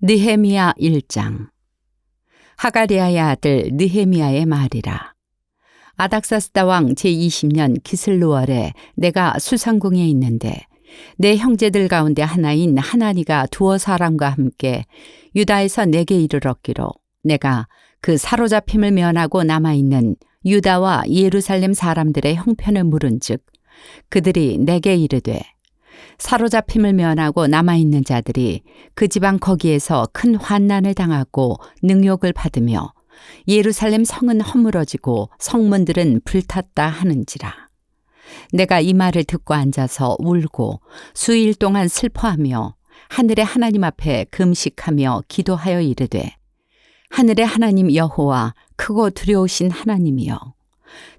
느헤미야 1장. 하가리야의 아들 느헤미야의 말이라. 아닥사스다 왕 제20년 기슬루월에 내가 수상궁에 있는데 내 형제들 가운데 하나인 하나니가 두어 사람과 함께 유다에서 내게 이르렀기로 내가 그 사로잡힘을 면하고 남아있는 유다와 예루살렘 사람들의 형편을 물은즉 그들이 내게 이르되 사로잡힘을 면하고 남아있는 자들이 그 지방 거기에서 큰 환난을 당하고 능욕을 받으며 예루살렘 성은 허물어지고 성문들은 불탔다 하는지라. 내가 이 말을 듣고 앉아서 울고 수일 동안 슬퍼하며 하늘의 하나님 앞에 금식하며 기도하여 이르되 하늘의 하나님 여호와 크고 두려우신 하나님이여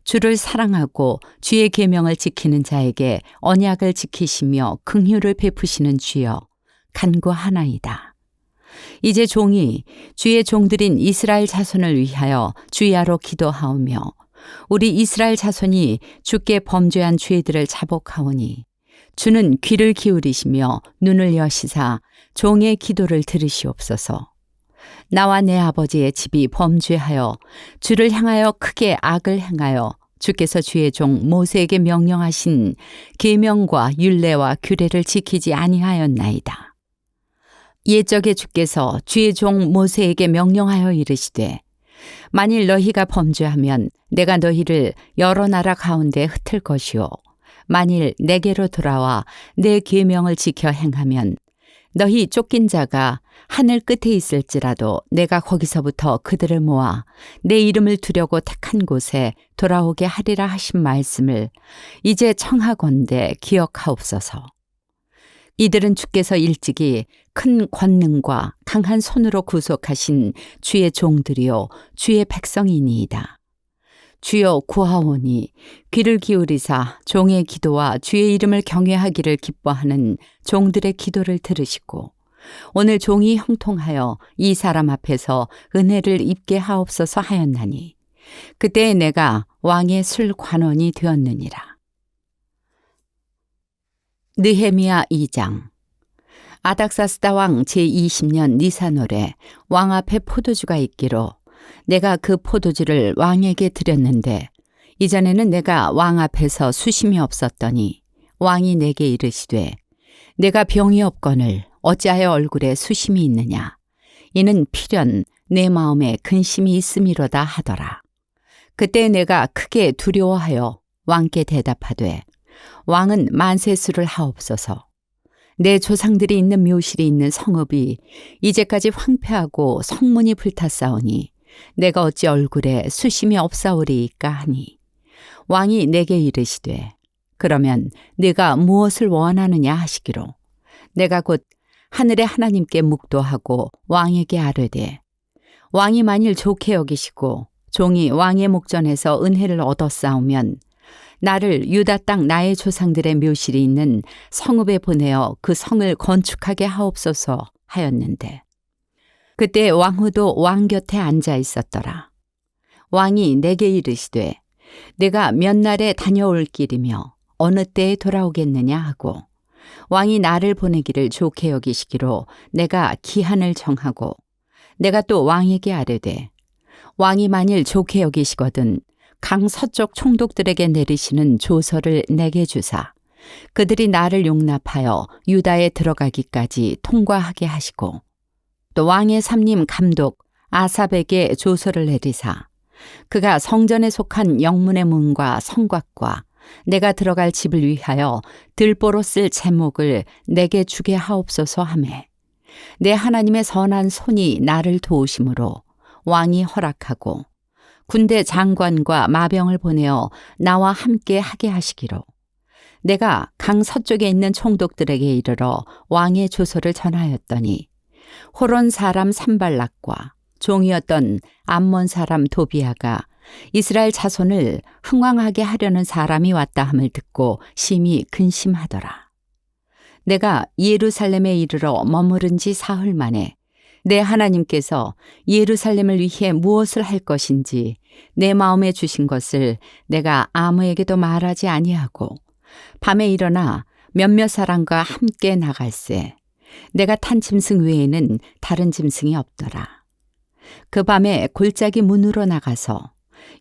주를 사랑하고 주의 계명을 지키는 자에게 언약을 지키시며 긍휼을 베푸시는 주여 간구하나이다. 이제 종이 주의 종들인 이스라엘 자손을 위하여 주야로 기도하오며 우리 이스라엘 자손이 주께 범죄한 죄들을 자복하오니 주는 귀를 기울이시며 눈을 여시사 종의 기도를 들으시옵소서. 나와 내 아버지의 집이 범죄하여 주를 향하여 크게 악을 행하여 주께서 주의 종 모세에게 명령하신 계명과 율례와 규례를 지키지 아니하였나이다. 옛적에 주께서 주의 종 모세에게 명령하여 이르시되 만일 너희가 범죄하면 내가 너희를 여러 나라 가운데 흩을 것이요 만일 내게로 돌아와 내 계명을 지켜 행하면 너희 쫓긴 자가 하늘 끝에 있을지라도 내가 거기서부터 그들을 모아 내 이름을 두려고 택한 곳에 돌아오게 하리라 하신 말씀을 이제 청하건대 기억하옵소서. 이들은 주께서 일찍이 큰 권능과 강한 손으로 구속하신 주의 종들이요 주의 백성이니이다. 주여 구하오니 귀를 기울이사 종의 기도와 주의 이름을 경외하기를 기뻐하는 종들의 기도를 들으시고 오늘 종이 형통하여 이 사람 앞에서 은혜를 입게 하옵소서 하였나니 그때 내가 왕의 술관원이 되었느니라. 느헤미야 2장. 아닥사스다 왕 제20년 니산월에 왕 앞에 포도주가 있기로 내가 그 포도주를 왕에게 드렸는데 이전에는 내가 왕 앞에서 수심이 없었더니 왕이 내게 이르시되 내가 병이 없거늘 어찌하여 얼굴에 수심이 있느냐 이는 필연 내 마음에 근심이 있음이로다 하더라. 그때 내가 크게 두려워하여 왕께 대답하되 왕은 만세수를 하옵소서. 내 조상들이 있는 묘실이 있는 성읍이 이제까지 황폐하고 성문이 불탔사오니 내가 어찌 얼굴에 수심이 없사오리이까 하니 왕이 내게 이르시되 그러면 네가 무엇을 원하느냐 하시기로 내가 곧 하늘의 하나님께 묵도하고 왕에게 아뢰되 왕이 만일 좋게 여기시고 종이 왕의 목전에서 은혜를 얻었사오면 나를 유다 땅 나의 조상들의 묘실이 있는 성읍에 보내어 그 성을 건축하게 하옵소서 하였는데 그때 왕후도 왕 곁에 앉아 있었더라. 왕이 내게 이르시되 내가 몇 날에 다녀올 길이며 어느 때에 돌아오겠느냐 하고 왕이 나를 보내기를 좋게 여기시기로 내가 기한을 정하고 내가 또 왕에게 아뢰되 왕이 만일 좋게 여기시거든 강 서쪽 총독들에게 내리시는 조서를 내게 주사 그들이 나를 용납하여 유다에 들어가기까지 통과하게 하시고 또 왕의 삼림 감독 아삽에게 조서를 내리사 그가 성전에 속한 영문의 문과 성곽과 내가 들어갈 집을 위하여 들보로 쓸 제목을 내게 주게 하옵소서 하매 내 하나님의 선한 손이 나를 도우심으로 왕이 허락하고 군대 장관과 마병을 보내어 나와 함께 하게 하시기로 내가 강 서쪽에 있는 총독들에게 이르러 왕의 조서를 전하였더니 호론 사람 산발락과 종이었던 암몬 사람 도비아가 이스라엘 자손을 흥왕하게 하려는 사람이 왔다 함을 듣고 심히 근심하더라. 내가 예루살렘에 이르러 머무른 지 사흘 만에 내 하나님께서 예루살렘을 위해 무엇을 할 것인지 내 마음에 주신 것을 내가 아무에게도 말하지 아니하고 밤에 일어나 몇몇 사람과 함께 나갈새 내가 탄 짐승 외에는 다른 짐승이 없더라. 그 밤에 골짜기 문으로 나가서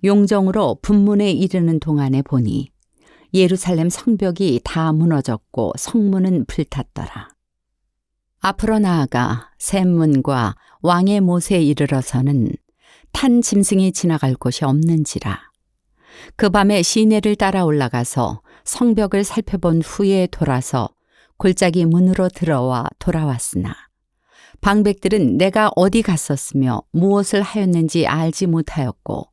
용정으로 분문에 이르는 동안에 보니 예루살렘 성벽이 다 무너졌고 성문은 불탔더라. 앞으로 나아가 샘문과 왕의 못에 이르러서는 탄 짐승이 지나갈 곳이 없는지라. 그 밤에 시내를 따라 올라가서 성벽을 살펴본 후에 돌아서 골짜기 문으로 들어와 돌아왔으나 방백들은 내가 어디 갔었으며 무엇을 하였는지 알지 못하였고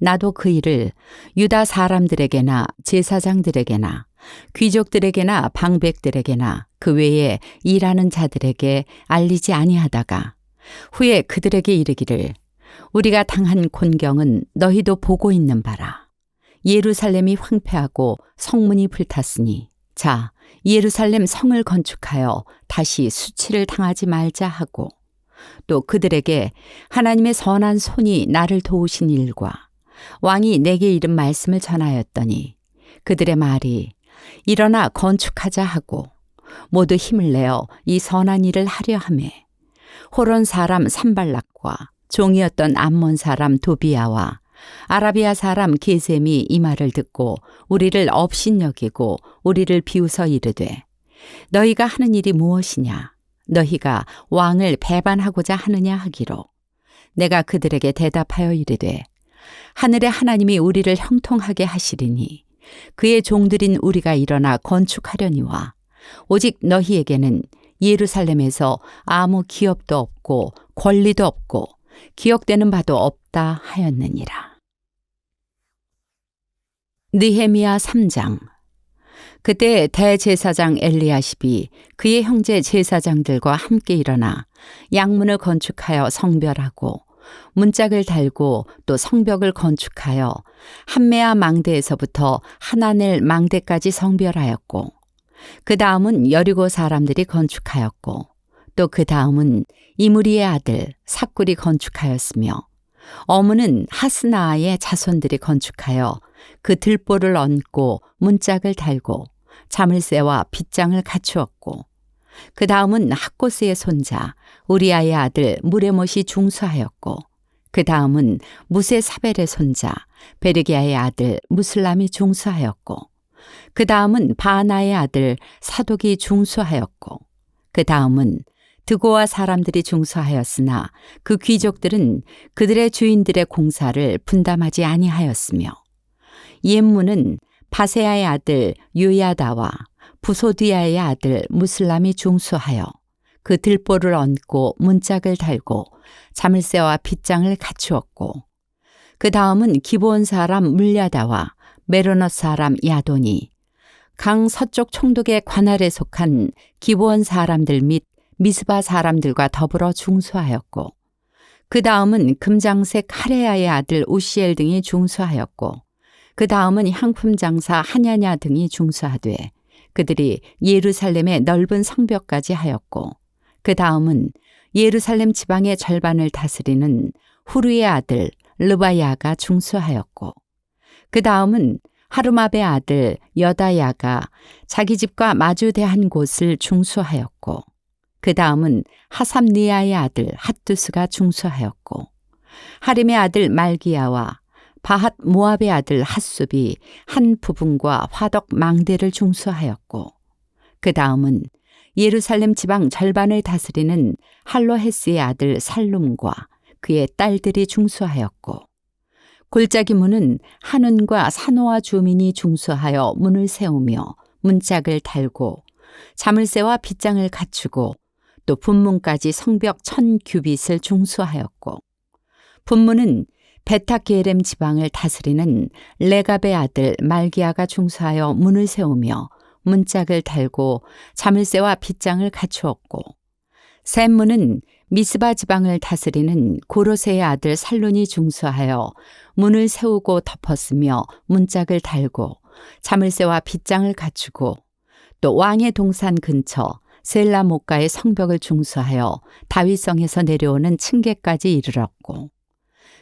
나도 그 일을 유다 사람들에게나 제사장들에게나 귀족들에게나 방백들에게나 그 외에 일하는 자들에게 알리지 아니하다가 후에 그들에게 이르기를 우리가 당한 곤경은 너희도 보고 있는 바라. 예루살렘이 황폐하고 성문이 불탔으니 자 예루살렘 성을 건축하여 다시 수치를 당하지 말자 하고 또 그들에게 하나님의 선한 손이 나를 도우신 일과 왕이 내게 이른 말씀을 전하였더니 그들의 말이 일어나 건축하자 하고 모두 힘을 내어 이 선한 일을 하려 하매 호론 사람 산발락과 종이었던 암몬 사람 도비야와 아라비아 사람 게셈이 이 말을 듣고 우리를 업신여기고 우리를 비웃어 이르되 너희가 하는 일이 무엇이냐 너희가 왕을 배반하고자 하느냐 하기로 내가 그들에게 대답하여 이르되 하늘의 하나님이 우리를 형통하게 하시리니 그의 종들인 우리가 일어나 건축하려니와 오직 너희에게는 예루살렘에서 아무 기업도 없고 권리도 없고 기억되는 바도 없다 하였느니라. 느헤미야 3장. 그때 대제사장 엘리야십이 그의 형제 제사장들과 함께 일어나 양문을 건축하여 성별하고 문짝을 달고 또 성벽을 건축하여 한메아 망대에서부터 하나넬 망대까지 성별하였고 그 다음은 여리고 사람들이 건축하였고 또 그 다음은 이므리의 아들 삭굴이 건축하였으며 어문은 하스나아의 자손들이 건축하여 그 들보를 얹고 문짝을 달고 자물쇠와 빗장을 갖추었고 그 다음은 학고스의 손자 우리아의 아들 무레못이 중수하였고 그 다음은 무세 사벨의 손자 베르기야의 아들 무슬람이 중수하였고 그 다음은 바나의 아들 사독이 중수하였고 그 다음은 드고와 사람들이 중수하였으나 그 귀족들은 그들의 주인들의 공사를 분담하지 아니하였으며 옌문은 바세야의 아들 유야다와 부소디야의 아들 무슬람이 중수하여 그 들보를 얹고 문짝을 달고 자물쇠와 빗장을 갖추었고 그 다음은 기브온 사람 물야다와 메로넛 사람 야돈이 강 서쪽 총독의 관할에 속한 기브온 사람들 및 미스바 사람들과 더불어 중수하였고 그 다음은 금장색 하레야의 아들 우시엘 등이 중수하였고 그 다음은 향품 장사 하냐냐 등이 중수하되 그들이 예루살렘의 넓은 성벽까지 하였고 그 다음은 예루살렘 지방의 절반을 다스리는 후르의 아들 르바야가 중수하였고 그 다음은 하루마베 아들 여다야가 자기 집과 마주대한 곳을 중수하였고 그 다음은 하삼니아의 아들 핫두스가 중수하였고 하림의 아들 말기야와 바핫 모압의 아들 핫숲이 한 부분과 화덕 망대를 중수하였고 그 다음은 예루살렘 지방 절반을 다스리는 할로헤스의 아들 살룸과 그의 딸들이 중수하였고 골짜기 문은 한운과 산호와 주민이 중수하여 문을 세우며 문짝을 달고 자물쇠와 빗장을 갖추고 또 분문까지 성벽 1000규빗을 중수하였고 분문은 베타게렘 지방을 다스리는 레갑의 아들 말기야가 중수하여 문을 세우며 문짝을 달고 자물쇠와 빗장을 갖추었고 샘문은 미스바 지방을 다스리는 고로세의 아들 살룬이 중수하여 문을 세우고 덮었으며 문짝을 달고 자물쇠와 빗장을 갖추고 또 왕의 동산 근처 셀라 목가의 성벽을 중수하여 다윗성에서 내려오는 층계까지 이르렀고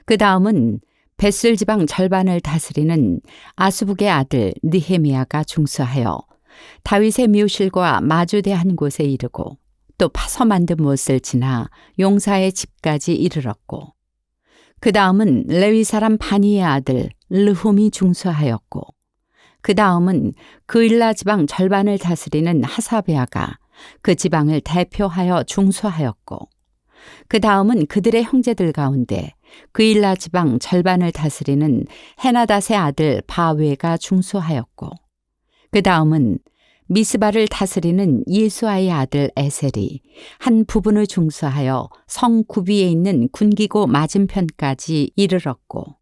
그 다음은 벳술 지방 절반을 다스리는 아수북의 아들 느헤미야가 중수하여 다윗의 묘실과 마주대한 곳에 이르고 또 파서 만든 못을 지나 용사의 집까지 이르렀고 그 다음은 레위 사람 바니의 아들 르훔이 중수하였고 그 다음은 그일라 지방 절반을 다스리는 하사베아가 그 지방을 대표하여 중수하였고 그 다음은 그들의 형제들 가운데 그일라 지방 절반을 다스리는 헤나닷의 아들 바웨가 중수하였고 그 다음은 미스바를 다스리는 예수아의 아들 에셀이 한 부분을 중수하여 성 구비에 있는 군기고 맞은편까지 이르렀고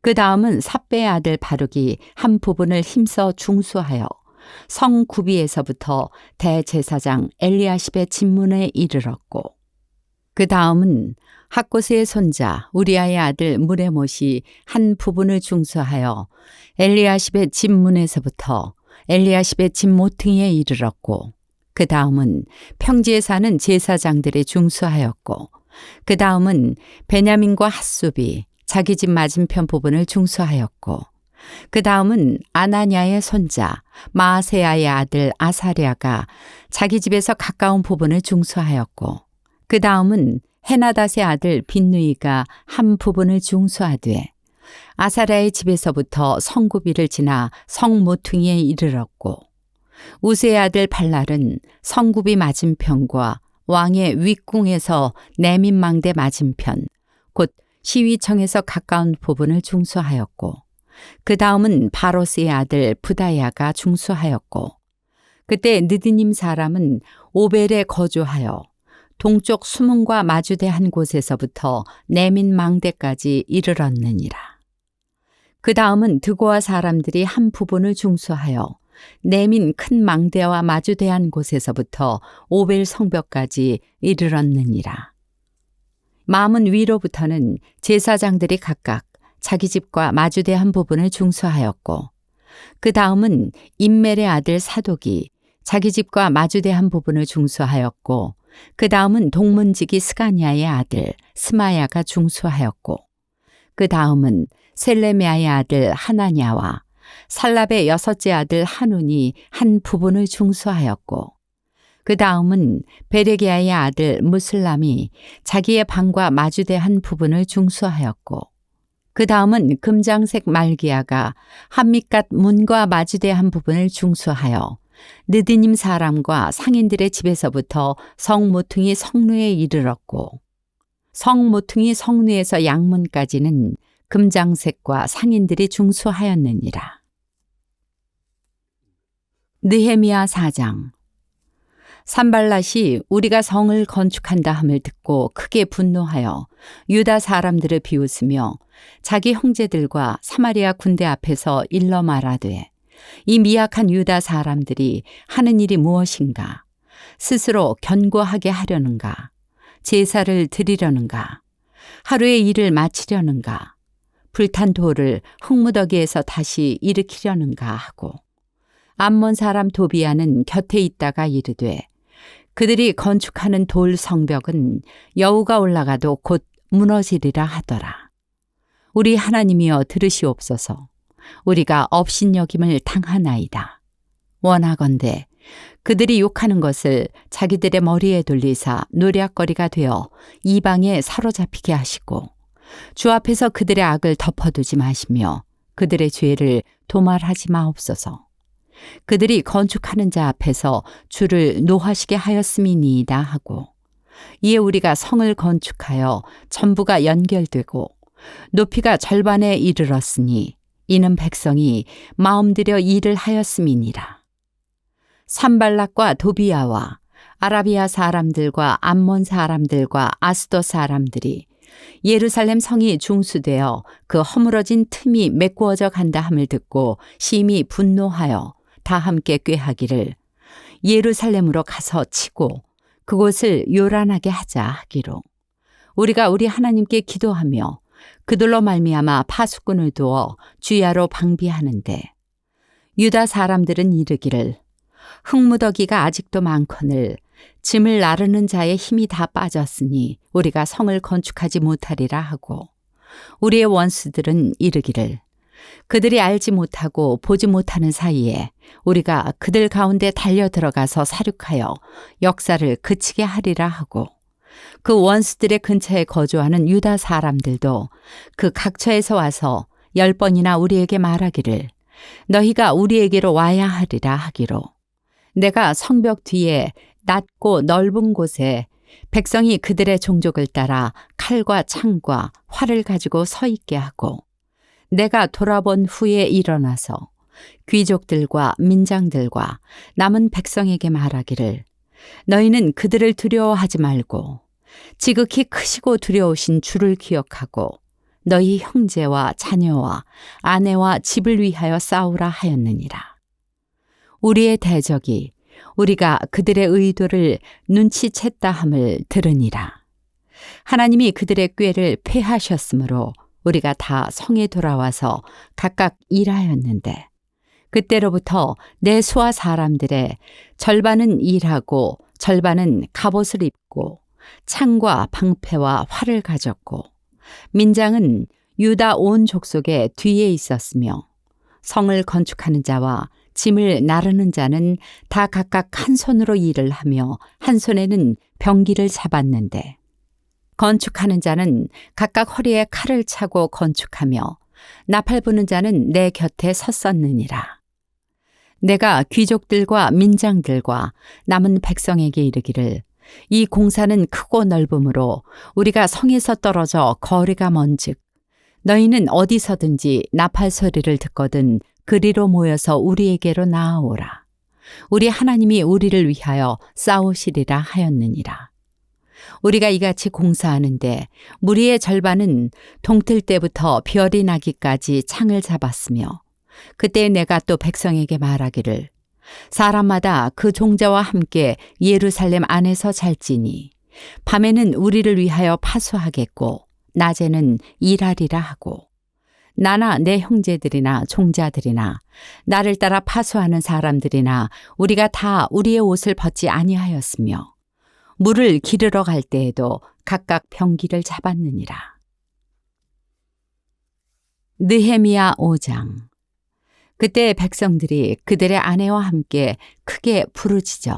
그 다음은 삽배의 아들 바룩이 한 부분을 힘써 중수하여 성 구비에서부터 대제사장 엘리야십의 집문에 이르렀고 그 다음은 학고스의 손자 우리아의 아들 무레못이 한 부분을 중수하여 엘리야십의 집문에서부터 엘리야십의 집 모퉁이에 이르렀고 그 다음은 평지에 사는 제사장들이 중수하였고 그 다음은 베냐민과 핫숲이 자기 집 맞은편 부분을 중수하였고 그 다음은 아나냐의 손자 마아세야의 아들 아사랴가 자기 집에서 가까운 부분을 중수하였고 그 다음은 헤나닷의 아들 빈누이가 한 부분을 중수하되 아사랴의 집에서부터 성구비를 지나 성 모퉁이에 이르렀고 우스의 아들 발랄은 성구비 맞은편과 왕의 윗궁에서 내민망대 맞은편 곧 시위청에서 가까운 부분을 중수하였고 그 다음은 바로스의 아들 부다야가 중수하였고 그때 느디님 사람은 오벨에 거주하여 동쪽 수문과 마주대한 곳에서부터 내민망대까지 이르렀느니라. 그 다음은 드고아 사람들이 한 부분을 중수하여 내민 큰 망대와 마주대한 곳에서부터 오벨 성벽까지 이르렀느니라. 마문 위로부터는 제사장들이 각각 자기 집과 마주대한 부분을 중수하였고 그 다음은 임멜의 아들 사독이 자기 집과 마주대한 부분을 중수하였고 그 다음은 동문지기 스가냐의 아들 스마야가 중수하였고 그 다음은 셀레메아의 아들 하나냐와 살랍의 여섯째 아들 하눈이 한 부분을 중수하였고 그 다음은 베레기야의 아들 무슬람이 자기의 방과 마주대한 부분을 중수하였고 그 다음은 금장색 말기야가 한밑갓 문과 마주대한 부분을 중수하여 느디님 사람과 상인들의 집에서부터 성모퉁이 성루에 이르렀고 성모퉁이 성루에서 양문까지는 금장색과 상인들이 중수하였느니라. 느헤미야 4장. 산발랏이 우리가 성을 건축한다 함을 듣고 크게 분노하여 유다 사람들을 비웃으며 자기 형제들과 사마리아 군대 앞에서 일러 말하되 이 미약한 유다 사람들이 하는 일이 무엇인가? 스스로 견고하게 하려는가? 제사를 드리려는가? 하루의 일을 마치려는가? 불탄 돌을 흙무더기에서 다시 일으키려는가 하고 암몬 사람 도비아는 곁에 있다가 이르되 그들이 건축하는 돌 성벽은 여우가 올라가도 곧 무너지리라 하더라. 우리 하나님이여 들으시옵소서. 우리가 업신여김을 당하나이다. 원하건대 그들이 욕하는 것을 자기들의 머리에 돌리사 노략거리가 되어 이방에 사로잡히게 하시고 주 앞에서 그들의 악을 덮어두지 마시며 그들의 죄를 도말하지 마옵소서. 그들이 건축하는 자 앞에서 주를 노하시게 하였음이니이다 하고 이에 우리가 성을 건축하여 전부가 연결되고 높이가 절반에 이르렀으니 이는 백성이 마음들여 일을 하였음이니라. 산발락과 도비아와 아라비아 사람들과 암몬 사람들과 아스도 사람들이 예루살렘 성이 중수되어 그 허물어진 틈이 메꾸어져 간다 함을 듣고 심히 분노하여 다 함께 꾀하기를 예루살렘으로 가서 치고 그곳을 요란하게 하자 하기로 우리가 우리 하나님께 기도하며 그들로 말미암아 파수꾼을 두어 주야로 방비하는데 유다 사람들은 이르기를 흙무더기가 아직도 많거늘 짐을 나르는 자의 힘이 다 빠졌으니 우리가 성을 건축하지 못하리라 하고 우리의 원수들은 이르기를 그들이 알지 못하고 보지 못하는 사이에 우리가 그들 가운데 달려 들어가서 사륙하여 역사를 그치게 하리라 하고, 그 원수들의 근처에 거주하는 유다 사람들도 그 각처에서 와서 10번이나 우리에게 말하기를 너희가 우리에게로 와야 하리라 하기로, 내가 성벽 뒤에 낮고 넓은 곳에 백성이 그들의 종족을 따라 칼과 창과 활을 가지고 서 있게 하고, 내가 돌아본 후에 일어나서 귀족들과 민장들과 남은 백성에게 말하기를 너희는 그들을 두려워하지 말고 지극히 크시고 두려우신 주를 기억하고 너희 형제와 자녀와 아내와 집을 위하여 싸우라 하였느니라. 우리의 대적이 우리가 그들의 의도를 눈치챘다 함을 들으니라. 하나님이 그들의 꾀를 패하셨으므로 우리가 다 성에 돌아와서 각각 일하였는데, 그때로부터 내 수하 사람들의 절반은 일하고 절반은 갑옷을 입고 창과 방패와 활을 가졌고, 민장은 유다 온 족속의 뒤에 있었으며, 성을 건축하는 자와 짐을 나르는 자는 다 각각 한 손으로 일을 하며 한 손에는 병기를 잡았는데, 건축하는 자는 각각 허리에 칼을 차고 건축하며 나팔 부는 자는 내 곁에 섰었느니라. 내가 귀족들과 민장들과 남은 백성에게 이르기를 이 공사는 크고 넓으므로 우리가 성에서 떨어져 거리가 먼즉 너희는 어디서든지 나팔 소리를 듣거든 그리로 모여서 우리에게로 나아오라. 우리 하나님이 우리를 위하여 싸우시리라 하였느니라. 우리가 이같이 공사하는데 무리의 절반은 동틀 때부터 별이 나기까지 창을 잡았으며, 그때 내가 또 백성에게 말하기를 사람마다 그 종자와 함께 예루살렘 안에서 잘지니 밤에는 우리를 위하여 파수하겠고 낮에는 일하리라 하고, 나나 내 형제들이나 종자들이나 나를 따라 파수하는 사람들이나 우리가 다 우리의 옷을 벗지 아니하였으며 물을 기르러 갈 때에도 각각 병기를 잡았느니라. 느헤미야 5장. 그때 백성들이 그들의 아내와 함께 크게 부르짖어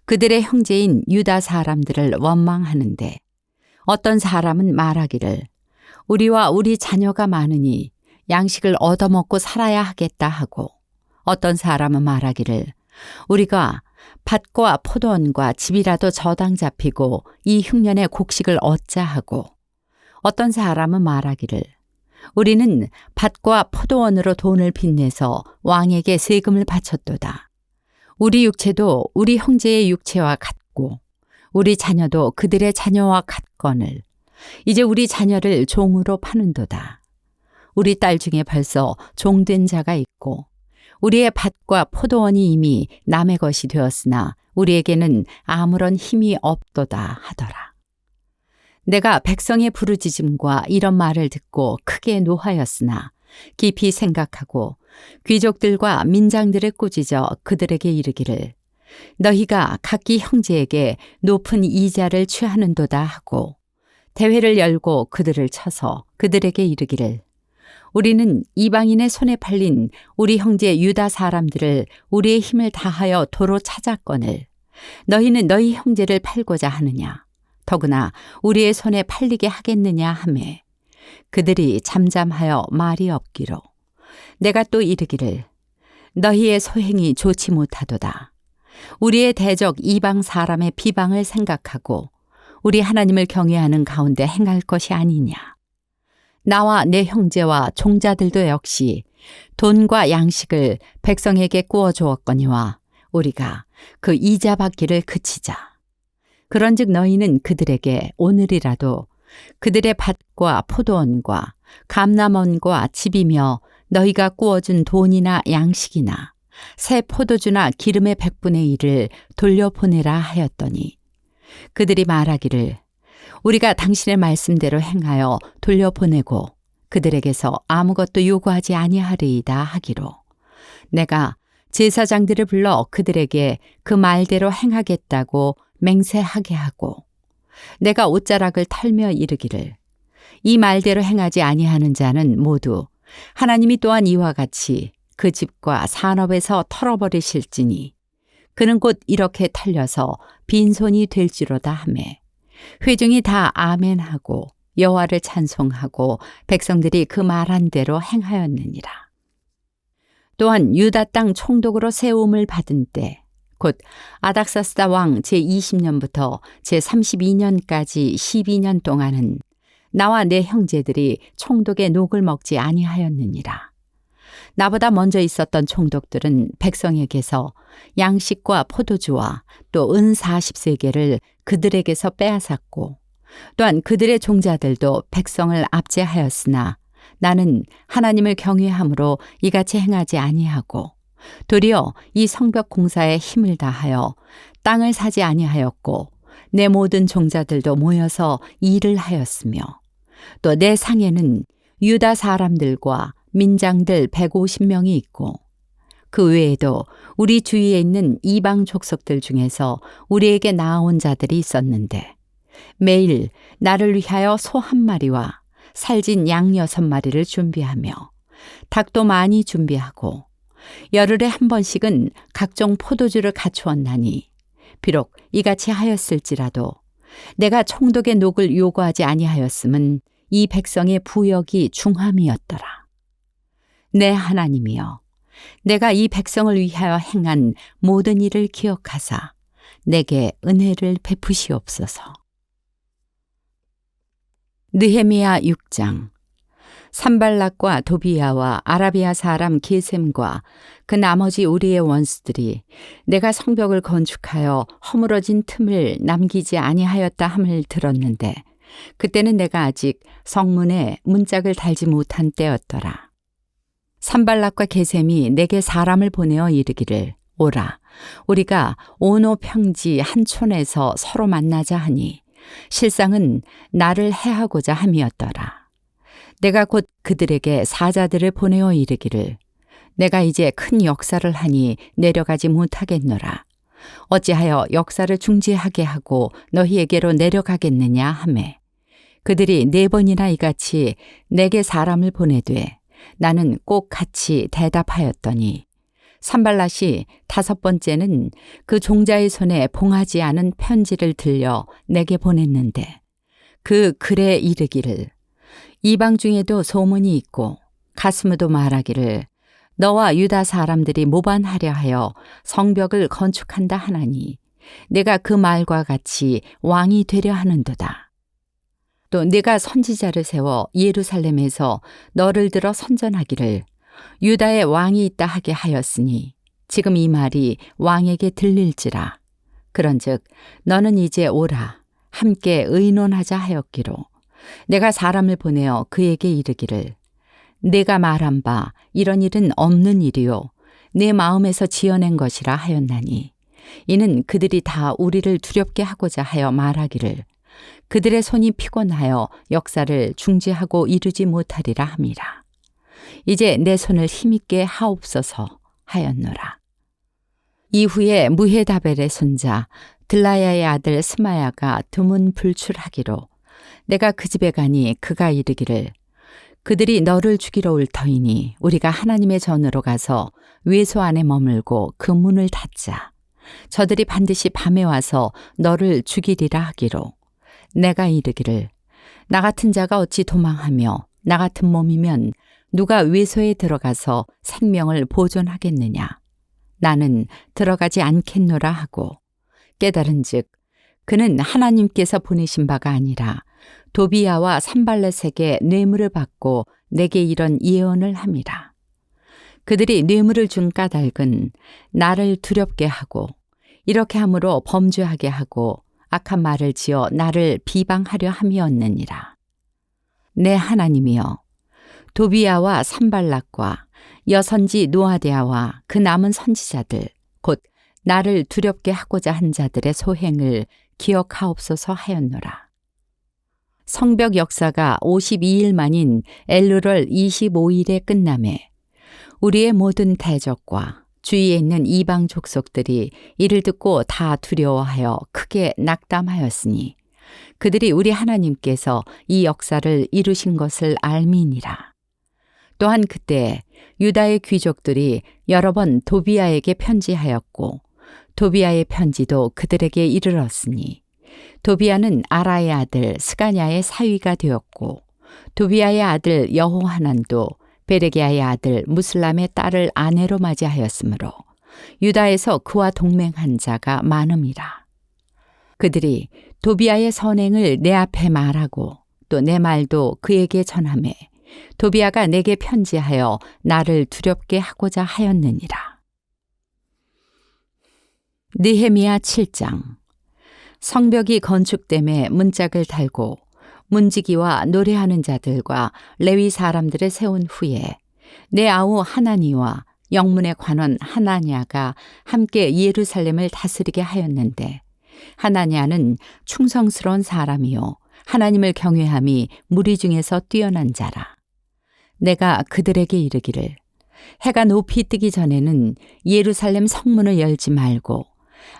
그들의 형제인 유다 사람들을 원망하는데, 어떤 사람은 말하기를 우리와 우리 자녀가 많으니 양식을 얻어먹고 살아야 하겠다 하고, 어떤 사람은 말하기를 우리가 밭과 포도원과 집이라도 저당 잡히고 이 흉년에 곡식을 얻자 하고, 어떤 사람은 말하기를 우리는 밭과 포도원으로 돈을 빚내서 왕에게 세금을 바쳤도다. 우리 육체도 우리 형제의 육체와 같고 우리 자녀도 그들의 자녀와 같거늘 이제 우리 자녀를 종으로 파는도다. 우리 딸 중에 벌써 종된 자가 있고 우리의 밭과 포도원이 이미 남의 것이 되었으나 우리에게는 아무런 힘이 없도다 하더라. 내가 백성의 부르짖음과 이런 말을 듣고 크게 노하였으나 깊이 생각하고 귀족들과 민장들을 꾸짖어 그들에게 이르기를 너희가 각기 형제에게 높은 이자를 취하는도다 하고, 대회를 열고 그들을 쳐서 그들에게 이르기를 우리는 이방인의 손에 팔린 우리 형제 유다 사람들을 우리의 힘을 다하여 도로 찾았거늘 너희는 너희 형제를 팔고자 하느냐, 더구나 우리의 손에 팔리게 하겠느냐 하매, 그들이 잠잠하여 말이 없기로 내가 또 이르기를 너희의 소행이 좋지 못하도다. 우리의 대적 이방 사람의 비방을 생각하고 우리 하나님을 경외하는 가운데 행할 것이 아니냐. 나와 내 형제와 종자들도 역시 돈과 양식을 백성에게 구워 주었거니와 우리가 그 이자 받기를 그치자. 그런즉 너희는 그들에게 오늘이라도 그들의 밭과 포도원과 감람원과 집이며 너희가 구워준 돈이나 양식이나 새 포도주나 기름의 100분의 1을 돌려보내라 하였더니, 그들이 말하기를 우리가 당신의 말씀대로 행하여 돌려보내고 그들에게서 아무것도 요구하지 아니하리이다 하기로, 내가 제사장들을 불러 그들에게 그 말대로 행하겠다고 맹세하게 하고, 내가 옷자락을 털며 이르기를 이 말대로 행하지 아니하는 자는 모두 하나님이 또한 이와 같이 그 집과 산업에서 털어버리실지니 그는 곧 이렇게 털려서 빈손이 될지로다 하매 회중이 다 아멘하고 여호와를 찬송하고 백성들이 그 말한 대로 행하였느니라. 또한 유다 땅 총독으로 세움을 받은 때 곧 아닥사스다 왕 제20년부터 제32년까지 12년 동안은 나와 내 형제들이 총독의 녹을 먹지 아니하였느니라. 나보다 먼저 있었던 총독들은 백성에게서 양식과 포도주와 또 은 40세겔을 그들에게서 빼앗았고 또한 그들의 종자들도 백성을 압제하였으나 나는 하나님을 경외함으로 이같이 행하지 아니하고 도리어 이 성벽 공사에 힘을 다하여 땅을 사지 아니하였고 내 모든 종자들도 모여서 일을 하였으며 또 내 상에는 유다 사람들과 민장들 150명이 있고 그 외에도 우리 주위에 있는 이방 족속들 중에서 우리에게 나아온 자들이 있었는데 매일 나를 위하여 소 한 마리와 살진 양 6마리를 준비하며 닭도 많이 준비하고 열흘에 한 번씩은 각종 포도주를 갖추었나니 비록 이같이 하였을지라도 내가 총독의 녹을 요구하지 아니하였음은 이 백성의 부역이 중함이었더라. 내 하나님이여, 내가 이 백성을 위하여 행한 모든 일을 기억하사 내게 은혜를 베푸시옵소서. 느헤미야 6장. 산발락과 도비야와 아라비아 사람 게셈과 그 나머지 우리의 원수들이 내가 성벽을 건축하여 허물어진 틈을 남기지 아니하였다 함을 들었는데 그때는 내가 아직 성문에 문짝을 달지 못한 때였더라. 산발락과 게셈이 내게 사람을 보내어 이르기를 오라 우리가 오노 평지 한 촌에서 서로 만나자 하니 실상은 나를 해하고자 함이었더라. 내가 곧 그들에게 사자들을 보내어 이르기를 내가 이제 큰 역사를 하니 내려가지 못하겠노라. 어찌하여 역사를 중지하게 하고 너희에게로 내려가겠느냐 하매 그들이 4번이나 이같이 내게 사람을 보내되 나는 꼭 같이 대답하였더니 산발랏이 5번째는 그 종자의 손에 봉하지 않은 편지를 들려 내게 보냈는데 그 글에 이르기를 이방 중에도 소문이 있고 가스무도 말하기를 너와 유다 사람들이 모반하려 하여 성벽을 건축한다 하나니 내가 그 말과 같이 왕이 되려 하는도다. 또 내가 선지자를 세워 예루살렘에서 너를 들어 선전하기를 유다의 왕이 있다 하게 하였으니 지금 이 말이 왕에게 들릴지라. 그런즉 너는 이제 오라 함께 의논하자 하였기로 내가 사람을 보내어 그에게 이르기를 내가 말한 바 이런 일은 없는 일이요 내 마음에서 지어낸 것이라 하였나니 이는 그들이 다 우리를 두렵게 하고자 하여 말하기를 그들의 손이 피곤하여 역사를 중지하고 이루지 못하리라 함이라. 이제 내 손을 힘있게 하옵소서 하였노라. 이후에 무헤다벨의 손자 들라야의 아들 스마야가 드문 불출하기로 내가 그 집에 가니 그가 이르기를 그들이 너를 죽이러 올 터이니 우리가 하나님의 전으로 가서 외소 안에 머물고 그 문을 닫자. 저들이 반드시 밤에 와서 너를 죽이리라 하기로 내가 이르기를 나 같은 자가 어찌 도망하며 나 같은 몸이면 누가 외소에 들어가서 생명을 보존하겠느냐. 나는 들어가지 않겠노라 하고 깨달은즉 그는 하나님께서 보내신 바가 아니라 도비야와 산발렛에게 뇌물을 받고 내게 이런 예언을 함이라. 그들이 뇌물을 준 까닭은 나를 두렵게 하고 이렇게 함으로 범죄하게 하고 악한 말을 지어 나를 비방하려 함이었느니라. 내 하나님이여, 도비야와 산발락과 여선지 노아데아와 그 남은 선지자들 곧 나를 두렵게 하고자 한 자들의 소행을 기억하옵소서 하였노라. 성벽 역사가 52일 만인 엘루럴 25일에 끝남에 우리의 모든 대적과 주위에 있는 이방 족속들이 이를 듣고 다 두려워하여 크게 낙담하였으니 그들이 우리 하나님께서 이 역사를 이루신 것을 알미니라. 또한 그때 유다의 귀족들이 여러 번 도비아에게 편지하였고 도비아의 편지도 그들에게 이르렀으니 도비아는 아라의 아들 스가냐의 사위가 되었고 도비아의 아들 여호하난도 베레기야의 아들 무슬람의 딸을 아내로 맞이하였으므로 유다에서 그와 동맹한 자가 많음이라. 그들이 도비아의 선행을 내 앞에 말하고 또 내 말도 그에게 전하매 도비아가 내게 편지하여 나를 두렵게 하고자 하였느니라. 느헤미야 7장. 성벽이 건축됨에 문짝을 달고 문지기와 노래하는 자들과 레위 사람들을 세운 후에 내 아우 하나니와 영문의 관원 하나냐가 함께 예루살렘을 다스리게 하였는데 하나냐는 충성스러운 사람이요 하나님을 경외함이 무리 중에서 뛰어난 자라. 내가 그들에게 이르기를 해가 높이 뜨기 전에는 예루살렘 성문을 열지 말고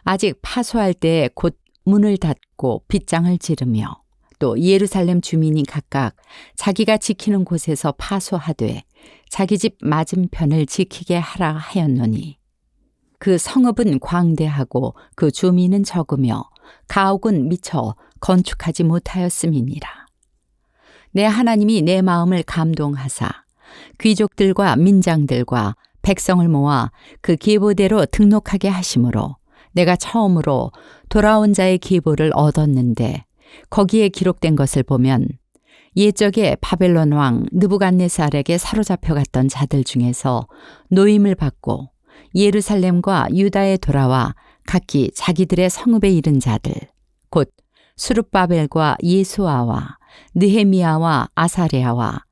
아직 파수할 때에 곧 문을 닫고 빗장을 지르며 또 예루살렘 주민이 각각 자기가 지키는 곳에서 파수하되 자기 집 맞은편을 지키게 하라 하였노니 그 성읍은 광대하고 그 주민은 적으며 가옥은 미처 건축하지 못하였음이니라. 내 하나님이 내 마음을 감동하사 귀족들과 민장들과 백성을 모아 그 계보대로 등록하게 하심으로 내가 처음으로 돌아온 자의 계보를 얻었는데 거기에 기록된 것을 보면 옛적에 바벨론 왕 느부갓네살에게 사로잡혀 갔던 자들 중에서 노임을 받고 예루살렘과 유다에 돌아와 각기 자기들의 성읍에 이른 자들 곧 수룹바벨과 예수아와 느헤미야와 아사랴와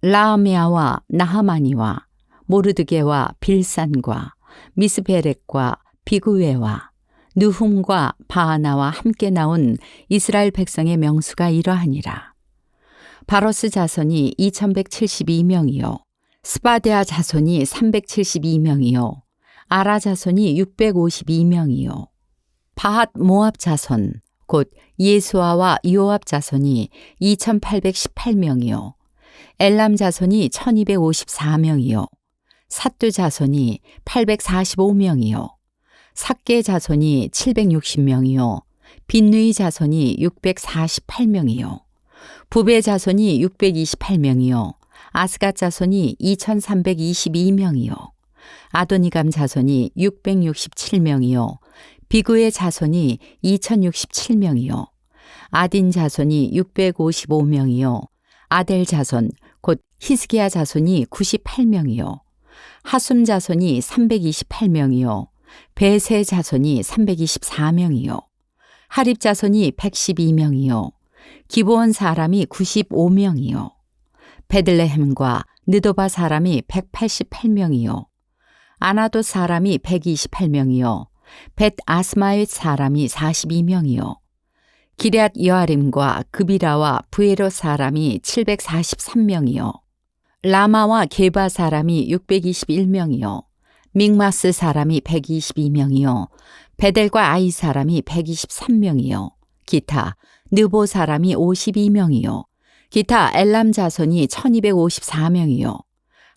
라아메아와 나하마니와 모르드게와 빌산과 미스베렉과 비구웨와 느훔과 바하나와 함께 나온 이스라엘 백성의 명수가 이러하니라. 바로스 자손이 2172명이요 스바데아 자손이 372명이요 아라 자손이 652명이요 바핫 모압 자손 곧 예수아와 요압 자손이 2818명이요 엘람 자손이 1254명이요 삿두 자손이 845명이요 삭게 자손이 760명이요 빈누이 자손이 648명이요 부베 자손이 628명이요 아스갓 자손이 2322명이요 아도니감 자손이 667명이요 비구의 자손이 2067명이요 아딘 자손이 655명이요 아델 자손 곧 히스기야 자손이 98명이요 하숨 자손이 328명이요 베세 자손이 324명이요 하립 자손이 112명이요 기브온 사람이 95명이요 베들레헴과 느도바 사람이 188명이요 아나도 사람이 128명이요 벳 아스마웻 사람이 42명이요 기럇 여아림과 그비라와 부에로 사람이 743명이요 라마와 게바 사람이 621명이요 믹마스 사람이 122명이요 베델과 아이 사람이 123명이요 기타 느보 사람이 52명이요 기타 엘람 자손이 1254명이요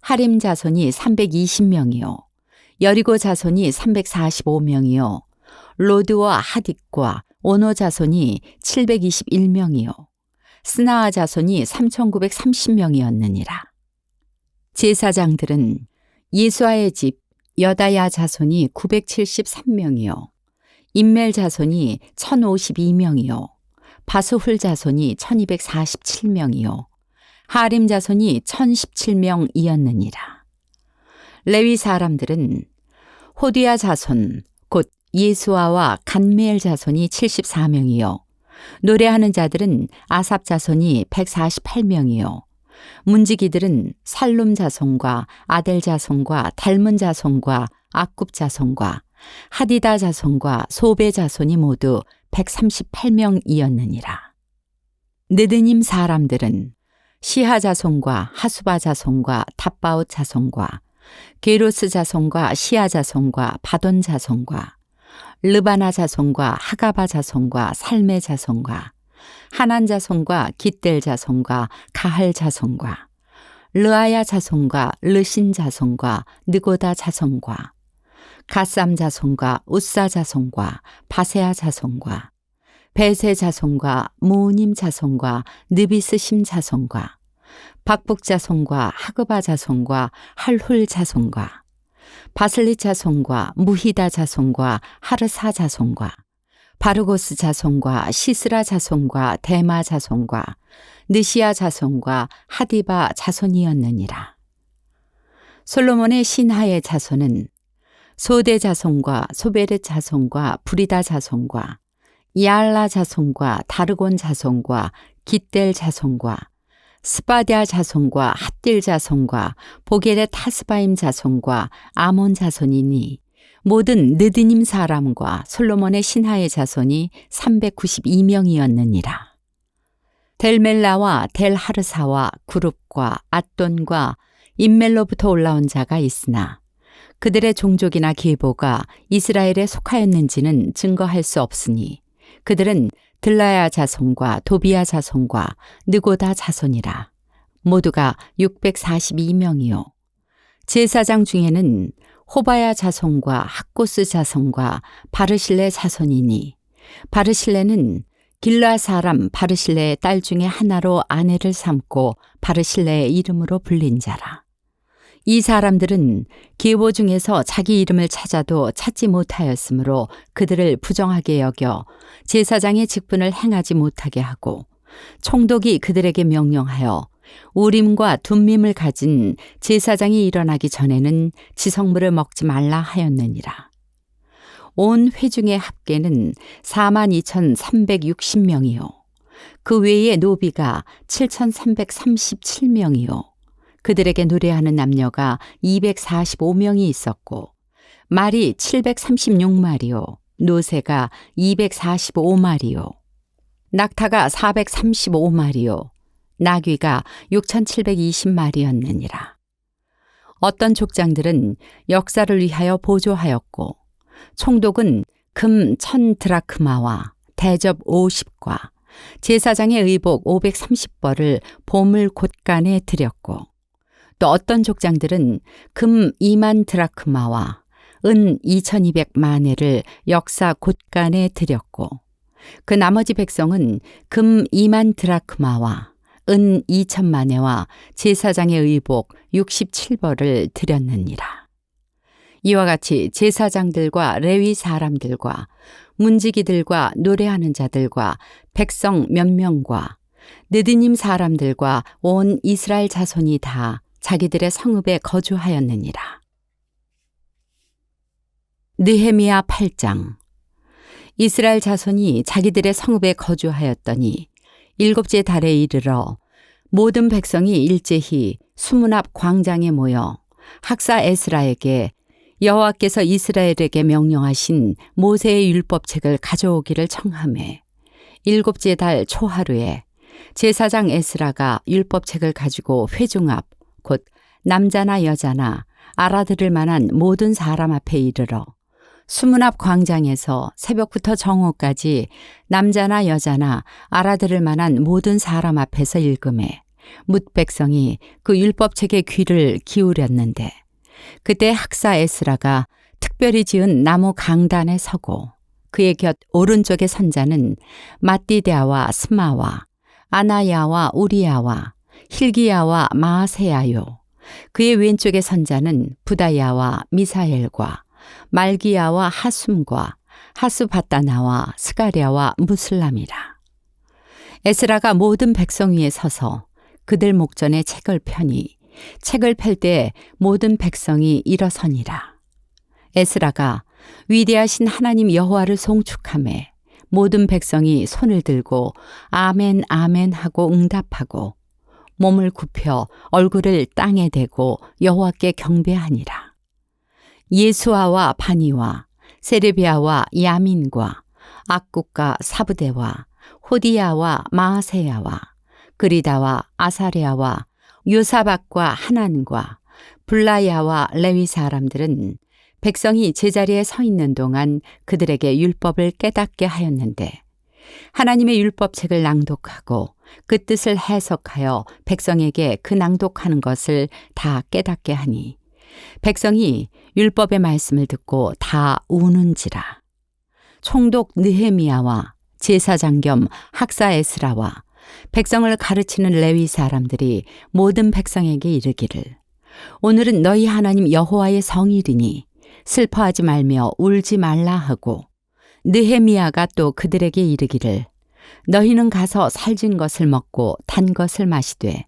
하림 자손이 320명이요 여리고 자손이 345명이요 로드와 하딕과 오노 자손이 721명이요 스나아 자손이 3930명이었느니라. 제사장들은 예수아의 집 여다야 자손이 973명이요 임멜 자손이 1052명이요 바스훌 자손이 1247명이요 하림 자손이 1017명이었느니라. 레위 사람들은 호디야 자손 곧 예수아와 간미엘 자손이 74명이요 노래하는 자들은 아삽 자손이 148명이요 문지기들은 살룸 자손과 아델 자손과 달문 자손과 악굽 자손과 하디다 자손과 소베 자손이 모두 138명이었느니라. 느드님 사람들은 시하 자손과 하수바 자손과 탑바옷 자손과 게로스 자손과 시아 자손과 바돈 자손과 르바나 자손과 하가바 자손과 살메 자손과 하난 자손과 깃델 자손과 가할 자손과 르아야 자손과 르신 자손과 느고다 자손과 가삼 자손과 우사 자손과 바세아 자손과 베세 자손과 무님 자손과 느비스심 자손과 박북 자손과 하그바 자손과 할훌 자손과 바슬리 자손과 무히다 자손과 하르사 자손과 바르고스 자손과 시스라 자손과 데마 자손과 느시아 자손과 하디바 자손이었느니라. 솔로몬의 신하의 자손은 소대 자손과 소베르 자손과 부리다 자손과 야알라 자손과 다르곤 자손과 깃델 자손과 스바디아 자손과 핫딜 자손과 보게레 타스바임 자손과 아몬 자손이니 모든 느드님 사람과 솔로몬의 신하의 자손이 392명이었느니라. 델멜라와 델하르사와 구룹과 앗돈과 임멜로부터 올라온 자가 있으나 그들의 종족이나 계보가 이스라엘에 속하였는지는 증거할 수 없으니 그들은 들라야 자손과 도비야 자손과 느고다 자손이라. 모두가 642명이요. 제사장 중에는 호바야 자손과 학고스 자손과 바르실레 자손이니 바르실레는 길라 사람 바르실레의 딸 중에 하나로 아내를 삼고 바르실레의 이름으로 불린 자라. 이 사람들은 계보 중에서 자기 이름을 찾아도 찾지 못하였으므로 그들을 부정하게 여겨 제사장의 직분을 행하지 못하게 하고 총독이 그들에게 명령하여 우림과 둠밈을 가진 제사장이 일어나기 전에는 지성물을 먹지 말라 하였느니라. 온 회중의 합계는 42,360명이요. 그 외에 노비가 7,337명이요. 그들에게 노래하는 남녀가 245명이 있었고 말이 736마리요. 노새가 245마리요. 낙타가 435마리요. 나귀가 6,720마리였느니라. 어떤 족장들은 역사를 위하여 보조하였고 총독은 금 1,000드라크마와 대접 50과 제사장의 의복 530벌을 보물 곳간에 드렸고 또 어떤 족장들은 금 2만 드라크마와 은 2,200만회를 역사 곳간에 드렸고 그 나머지 백성은 금 2만 드라크마와 은 2,000만회와 제사장의 의복 67벌을 드렸느니라. 이와 같이 제사장들과 레위 사람들과 문지기들과 노래하는 자들과 백성 몇 명과 느드님 사람들과 온 이스라엘 자손이 다 자기들의 성읍에 거주하였느니라. 느헤미야 8장. 이스라엘 자손이 자기들의 성읍에 거주하였더니 일곱째 달에 이르러 모든 백성이 일제히 수문 앞 광장에 모여 학사 에스라에게 여호와께서 이스라엘에게 명령하신 모세의 율법책을 가져오기를 청하매 일곱째 달 초하루에 제사장 에스라가 율법책을 가지고 회중 앞 곧 남자나 여자나 알아들을 만한 모든 사람 앞에 이르러 수문 앞 광장에서 새벽부터 정오까지 남자나 여자나 알아들을 만한 모든 사람 앞에서 읽음에 뭇 백성이 그 율법책의 귀를 기울였는데 그때 학사 에스라가 특별히 지은 나무 강단에 서고 그의 곁 오른쪽의 선자는 마띠데아와 스마와 아나야와 우리야와 힐기야와 마아세야요. 그의 왼쪽의 선자는 부다야와 미사엘과 말기야와 하숨과 하스바따나와 스가랴와 무슬람이라. 에스라가 모든 백성 위에 서서 그들 목전에 책을 펴니 책을 펼 때 모든 백성이 일어서니라. 에스라가 위대하신 하나님 여호와를 송축하매 모든 백성이 손을 들고 아멘 아멘 하고 응답하고 몸을 굽혀 얼굴을 땅에 대고 여호와께 경배하니라. 예수아와 바니와 세레비아와 야민과 악국과 사부대와 호디야와 마아세야와 그리다와 아사레아와 요사박과 하난과 블라야와 레위 사람들은 백성이 제자리에 서 있는 동안 그들에게 율법을 깨닫게 하였는데 하나님의 율법책을 낭독하고 그 뜻을 해석하여 백성에게 그 낭독하는 것을 다 깨닫게 하니 백성이 율법의 말씀을 듣고 다 우는지라. 총독 느헤미야와 제사장 겸 학사 에스라와 백성을 가르치는 레위 사람들이 모든 백성에게 이르기를 오늘은 너희 하나님 여호와의 성일이니 슬퍼하지 말며 울지 말라 하고 느헤미야가 또 그들에게 이르기를 너희는 가서 살진 것을 먹고 단 것을 마시되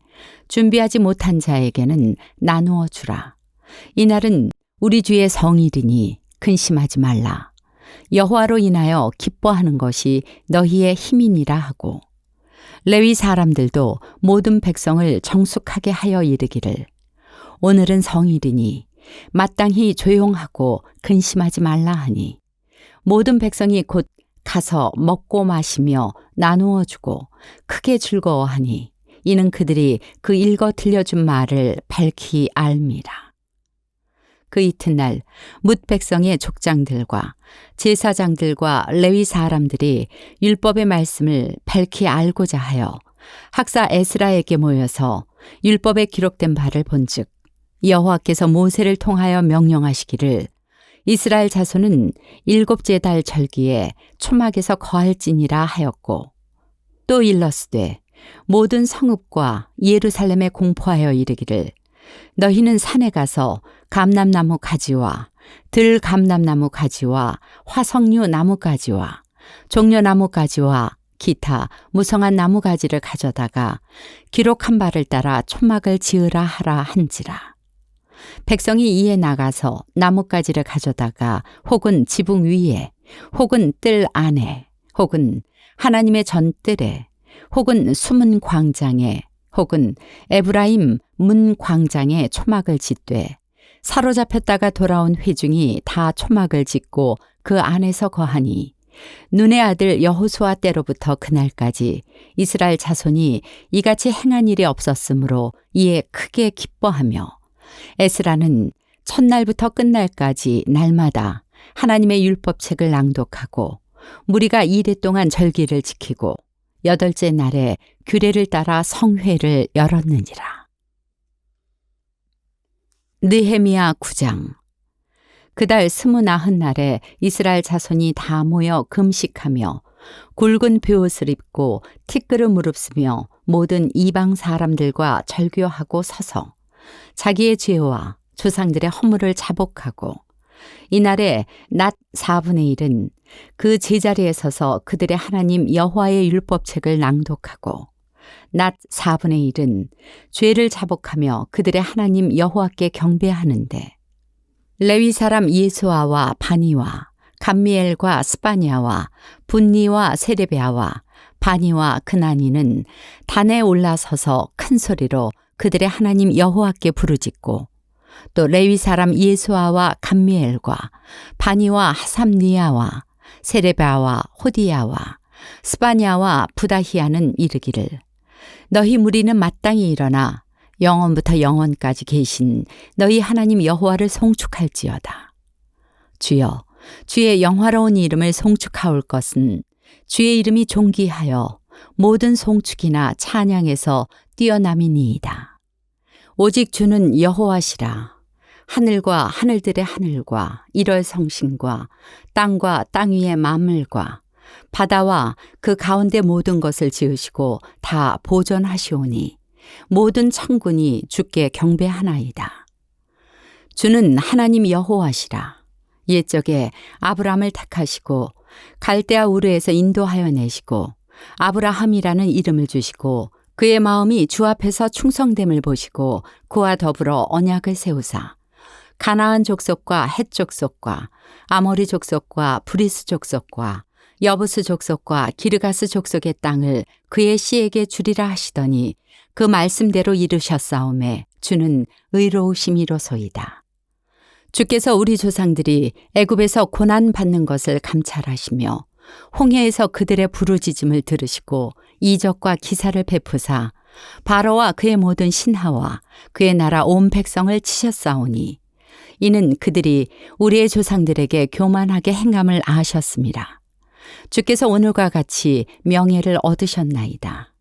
준비하지 못한 자에게는 나누어 주라. 이날은 우리 주의 성일이니 근심하지 말라. 여호와로 인하여 기뻐하는 것이 너희의 힘이니라 하고 레위 사람들도 모든 백성을 정숙하게 하여 이르기를 오늘은 성일이니 마땅히 조용하고 근심하지 말라 하니 모든 백성이 곧 가서 먹고 마시며 나누어 주고 크게 즐거워하니 이는 그들이 그 읽어 들려준 말을 밝히 알미라. 그 이튿날 뭇 백성의 족장들과 제사장들과 레위 사람들이 율법의 말씀을 밝히 알고자 하여 학사 에스라에게 모여서 율법에 기록된 바를 본즉 여호와께서 모세를 통하여 명령하시기를 이스라엘 자손은 일곱째 달 절기에 초막에서 거할지니라 하였고 또 일러스되 모든 성읍과 예루살렘에 공포하여 이르기를 너희는 산에 가서 감람나무 가지와 들감람나무 가지와 화석류 나무 가지와 종려나무 가지와 기타 무성한 나무 가지를 가져다가 기록한 바를 따라 초막을 지으라 하라 한지라. 백성이 이에 나가서 나뭇가지를 가져다가 혹은 지붕 위에 혹은 뜰 안에 혹은 하나님의 전뜰에 혹은 숨은 광장에 혹은 에브라임 문 광장에 초막을 짓되 사로잡혔다가 돌아온 회중이 다 초막을 짓고 그 안에서 거하니 눈의 아들 여호수아 때로부터 그날까지 이스라엘 자손이 이같이 행한 일이 없었으므로 이에 크게 기뻐하며 에스라는 첫날부터 끝날까지 날마다 하나님의 율법책을 낭독하고 무리가 이레 동안 절기를 지키고 여덟째 날에 규례를 따라 성회를 열었느니라. 느헤미야 9장. 그달 29날에 이스라엘 자손이 다 모여 금식하며 굵은 베옷을 입고 티끌을 무릅쓰며 모든 이방 사람들과 절교하고 서서 자기의 죄와 조상들의 허물을 자복하고 이날에 낮 4분의 1은 그 제자리에 서서 그들의 하나님 여호와의 율법책을 낭독하고 낮 4분의 1은 죄를 자복하며 그들의 하나님 여호와께 경배하는데 레위 사람 예수아와 바니와 감미엘과 스파냐와 분니와 세레베아와 바니와 그나니는 단에 올라서서 큰 소리로 그들의 하나님 여호와께 부르짖고 또 레위 사람 예수아와 감미엘과 바니와 하삼니아와 세레베아와 호디야와 스파냐와 부다히아는 이르기를 너희 무리는 마땅히 일어나 영원부터 영원까지 계신 너희 하나님 여호와를 송축할지어다. 주여, 주의 영화로운 이름을 송축하올 것은 주의 이름이 존귀하여 모든 송축이나 찬양에서 뛰어남이니이다. 오직 주는 여호와시라. 하늘과 하늘들의 하늘과 일월 성신과 땅과 땅 위의 만물과 바다와 그 가운데 모든 것을 지으시고 다 보존하시오니 모든 천군이 주께 경배하나이다. 주는 하나님 여호와시라. 옛적에 아브람을 택하시고 갈대아 우르에서 인도하여 내시고 아브라함이라는 이름을 주시고 그의 마음이 주 앞에서 충성됨을 보시고 그와 더불어 언약을 세우사 가나안 족속과 헷 족속과 아모리 족속과 브리스 족속과 여부스 족속과 기르가스 족속의 땅을 그의 씨에게 주리라 하시더니 그 말씀대로 이루셨사오매 주는 의로우심이로소이다. 주께서 우리 조상들이 애굽에서 고난 받는 것을 감찰하시며 홍해에서 그들의 부르짖음을 들으시고 이적과 기사를 베푸사 바로와 그의 모든 신하와 그의 나라 온 백성을 치셨사오니 이는 그들이 우리의 조상들에게 교만하게 행함을 아셨습니다. 주께서 오늘과 같이 명예를 얻으셨나이다.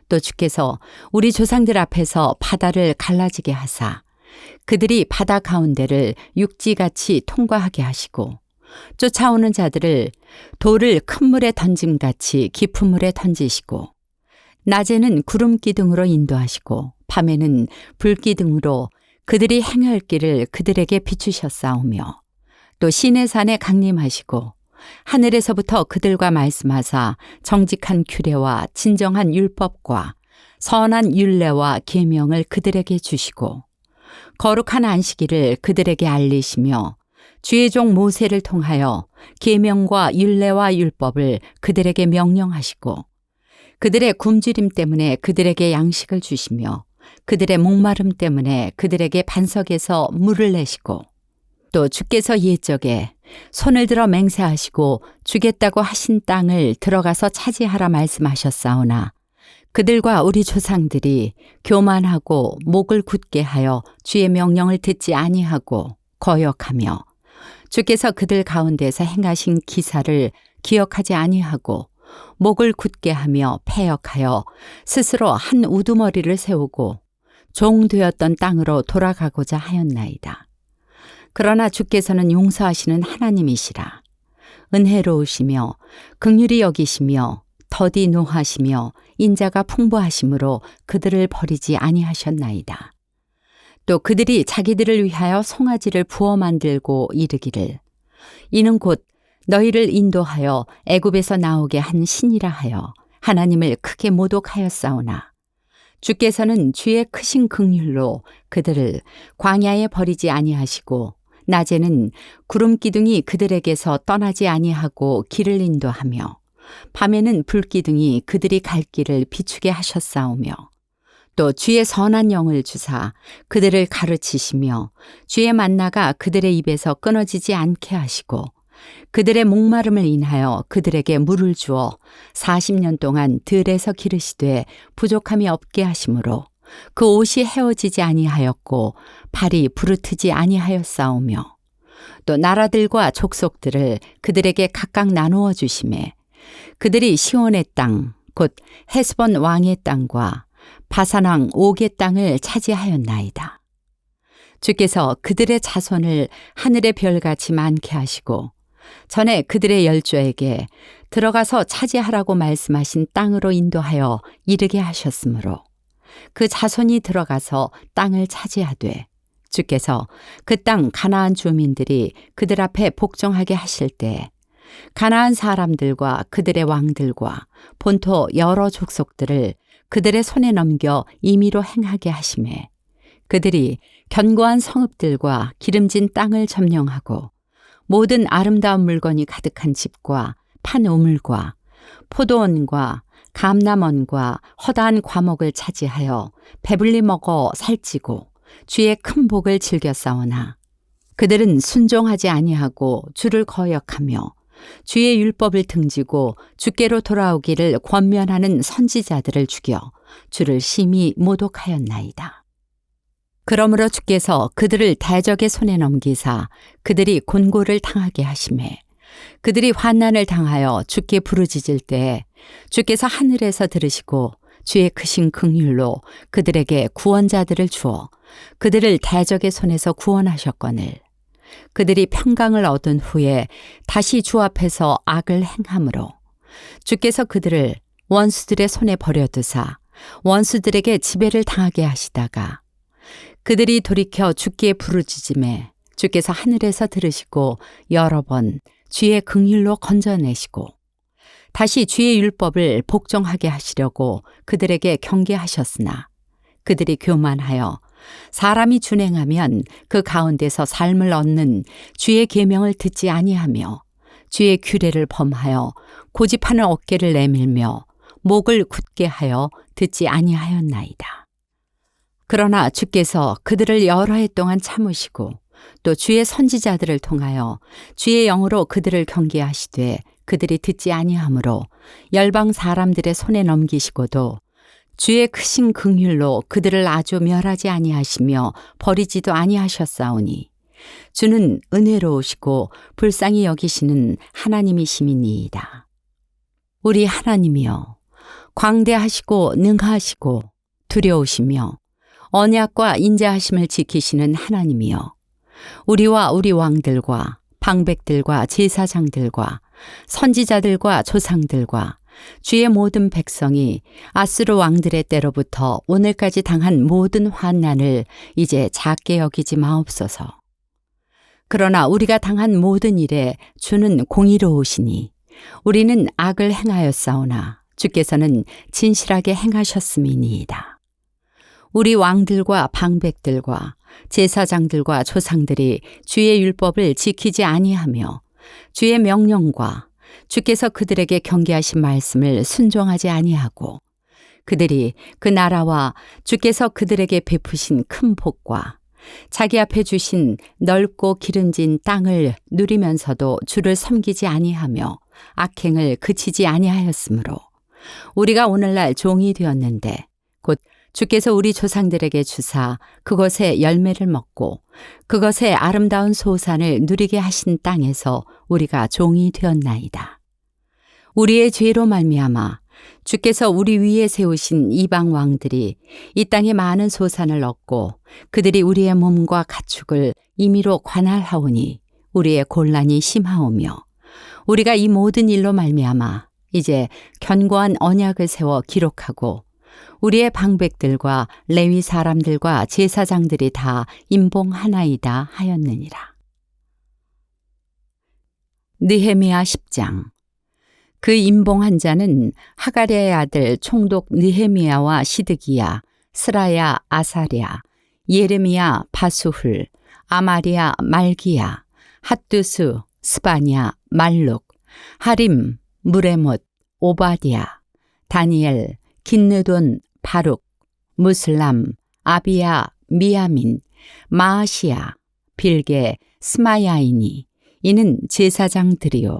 또 주께서 우리 조상들 앞에서 바다를 갈라지게 하사 그들이 바다 가운데를 육지같이 통과하게 하시고 쫓아오는 자들을 돌을 큰 물에 던짐같이 깊은 물에 던지시고 낮에는 구름 기둥으로 인도하시고 밤에는 불 기둥으로 그들이 행할 길을 그들에게 비추셨사오며 또 시내산에 강림하시고 하늘에서부터 그들과 말씀하사 정직한 규례와 진정한 율법과 선한 율례와 계명을 그들에게 주시고 거룩한 안식일을 그들에게 알리시며 주의 종 모세를 통하여 계명과 율례와 율법을 그들에게 명령하시고 그들의 굶주림 때문에 그들에게 양식을 주시며 그들의 목마름 때문에 그들에게 반석에서 물을 내시고 또 주께서 옛적에 손을 들어 맹세하시고 주겠다고 하신 땅을 들어가서 차지하라 말씀하셨사오나 그들과 우리 조상들이 교만하고 목을 굳게 하여 주의 명령을 듣지 아니하고 거역하며 주께서 그들 가운데서 행하신 기사를 기억하지 아니하고 목을 굳게 하며 패역하여 스스로 한 우두머리를 세우고 종되었던 땅으로 돌아가고자 하였나이다. 그러나 주께서는 용서하시는 하나님이시라. 은혜로우시며 긍휼히 여기시며 더디 노하시며 인자가 풍부하심으로 그들을 버리지 아니하셨나이다. 또 그들이 자기들을 위하여 송아지를 부어 만들고 이르기를 이는 곧 너희를 인도하여 애굽에서 나오게 한 신이라 하여 하나님을 크게 모독하였사오나 주께서는 주의 크신 긍휼로 그들을 광야에 버리지 아니하시고 낮에는 구름 기둥이 그들에게서 떠나지 아니하고 길을 인도하며 밤에는 불 기둥이 그들이 갈 길을 비추게 하셨사오며 또 주의 선한 영을 주사 그들을 가르치시며 주의 만나가 그들의 입에서 끊어지지 않게 하시고 그들의 목마름을 인하여 그들에게 물을 주어 40년 동안 들에서 기르시되 부족함이 없게 하심으로 그 옷이 헤어지지 아니하였고 발이 부르트지 아니하였사오며 또 나라들과 족속들을 그들에게 각각 나누어 주심에 그들이 시온의 땅 곧 헤스본 왕의 땅과 바산 왕 옥의 땅을 차지하였나이다. 주께서 그들의 자손을 하늘의 별같이 많게 하시고 전에 그들의 열조에게 들어가서 차지하라고 말씀하신 땅으로 인도하여 이르게 하셨으므로 그 자손이 들어가서 땅을 차지하되 주께서 그 땅 가나안 주민들이 그들 앞에 복종하게 하실 때 가나안 사람들과 그들의 왕들과 본토 여러 족속들을 그들의 손에 넘겨 임의로 행하게 하시매 그들이 견고한 성읍들과 기름진 땅을 점령하고 모든 아름다운 물건이 가득한 집과 판 우물과 포도원과 감람원과 허다한 과목을 차지하여 배불리 먹어 살찌고 주의 큰 복을 즐겼사오나 그들은 순종하지 아니하고 주를 거역하며 주의 율법을 등지고 주께로 돌아오기를 권면하는 선지자들을 죽여 주를 심히 모독하였나이다. 그러므로 주께서 그들을 대적의 손에 넘기사 그들이 곤고를 당하게 하시매 그들이 환난을 당하여 주께 부르짖을 때에 주께서 하늘에서 들으시고 주의 크신 긍휼로 그들에게 구원자들을 주어 그들을 대적의 손에서 구원하셨거늘 그들이 평강을 얻은 후에 다시 주 앞에서 악을 행함으로 주께서 그들을 원수들의 손에 버려두사 원수들에게 지배를 당하게 하시다가 그들이 돌이켜 주께 부르짖음에 주께서 하늘에서 들으시고 여러 번 주의 긍휼로 건져내시고 다시 주의 율법을 복종하게 하시려고 그들에게 경계하셨으나 그들이 교만하여 사람이 준행하면 그 가운데서 삶을 얻는 주의 계명을 듣지 아니하며 주의 규례를 범하여 고집하는 어깨를 내밀며 목을 굳게 하여 듣지 아니하였나이다. 그러나 주께서 그들을 여러 해 동안 참으시고 또 주의 선지자들을 통하여 주의 영으로 그들을 경계하시되 그들이 듣지 아니하므로 열방 사람들의 손에 넘기시고도 주의 크신 긍휼로 그들을 아주 멸하지 아니하시며 버리지도 아니하셨사오니 주는 은혜로우시고 불쌍히 여기시는 하나님이심이니이다. 우리 하나님이여, 광대하시고 능하시고 두려우시며 언약과 인자하심을 지키시는 하나님이여, 우리와 우리 왕들과 방백들과 제사장들과 선지자들과 조상들과 주의 모든 백성이 아수르 왕들의 때로부터 오늘까지 당한 모든 환난을 이제 작게 여기지 마옵소서. 그러나 우리가 당한 모든 일에 주는 공의로우시니 우리는 악을 행하였사오나 주께서는 진실하게 행하셨음이니이다. 우리 왕들과 방백들과 제사장들과 조상들이 주의 율법을 지키지 아니하며 주의 명령과 주께서 그들에게 경계하신 말씀을 순종하지 아니하고 그들이 그 나라와 주께서 그들에게 베푸신 큰 복과 자기 앞에 주신 넓고 기름진 땅을 누리면서도 주를 섬기지 아니하며 악행을 그치지 아니하였으므로 우리가 오늘날 종이 되었는데 곧 주께서 우리 조상들에게 주사 그것의 열매를 먹고 그것의 아름다운 소산을 누리게 하신 땅에서 우리가 종이 되었나이다. 우리의 죄로 말미암아 주께서 우리 위에 세우신 이방 왕들이 이 땅에 많은 소산을 얻고 그들이 우리의 몸과 가축을 임의로 관할하오니 우리의 곤란이 심하오며 우리가 이 모든 일로 말미암아 이제 견고한 언약을 세워 기록하고 우리의 방백들과 레위 사람들과 제사장들이 다 임봉하나이다 하였느니라. 느헤미야 10장. 그 임봉한 자는 하가랴의 아들 총독 느헤미야와 시드기야, 스라야, 아사랴, 예레미야, 바수훌, 아마리야, 말기야, 핫두스, 스바냐, 말룩, 하림, 무레못, 오바디야, 다니엘, 긴느돈, 바룩, 무슬람, 아비야, 미야민, 마아시야, 빌게, 스마야이니 이는 제사장들이요.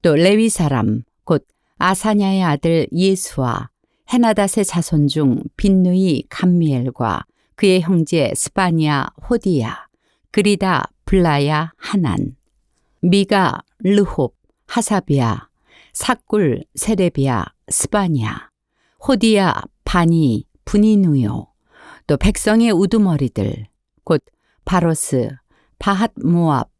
또 레위 사람 곧 아사냐의 아들 예수와 헤나닷의 자손 중 빈누이 감미엘과 그의 형제 스바냐 호디야 그리다 블라야 하난 미가 르홉 하사비야 삭굴 세레비야 스바냐 호디야 바니 분이누요 또 백성의 우두머리들 곧 바로스 바핫 모압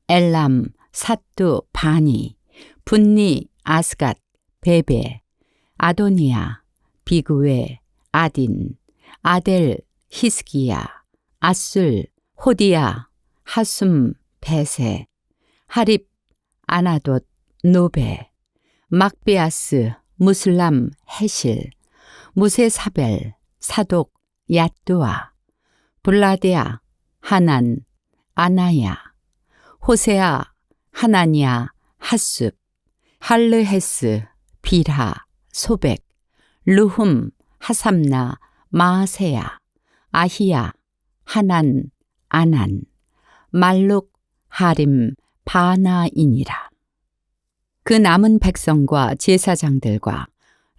엘람 삿두 바니 분니 아스갓 베베 아도니아 비그웨 아딘 아델 히스기야 아술 호디야 하숨 베세 하립 아나돗 노베 막베아스 무슬람 헤실 무세사벨 사독 얏두아 블라데아 하난 아나야 호세아 하나니아 하숲 할르헤스 비라 소백 르훔 하삼나 마세야 아히야 하난 아난 말룩 하림 바나이니라. 그 남은 백성과 제사장들과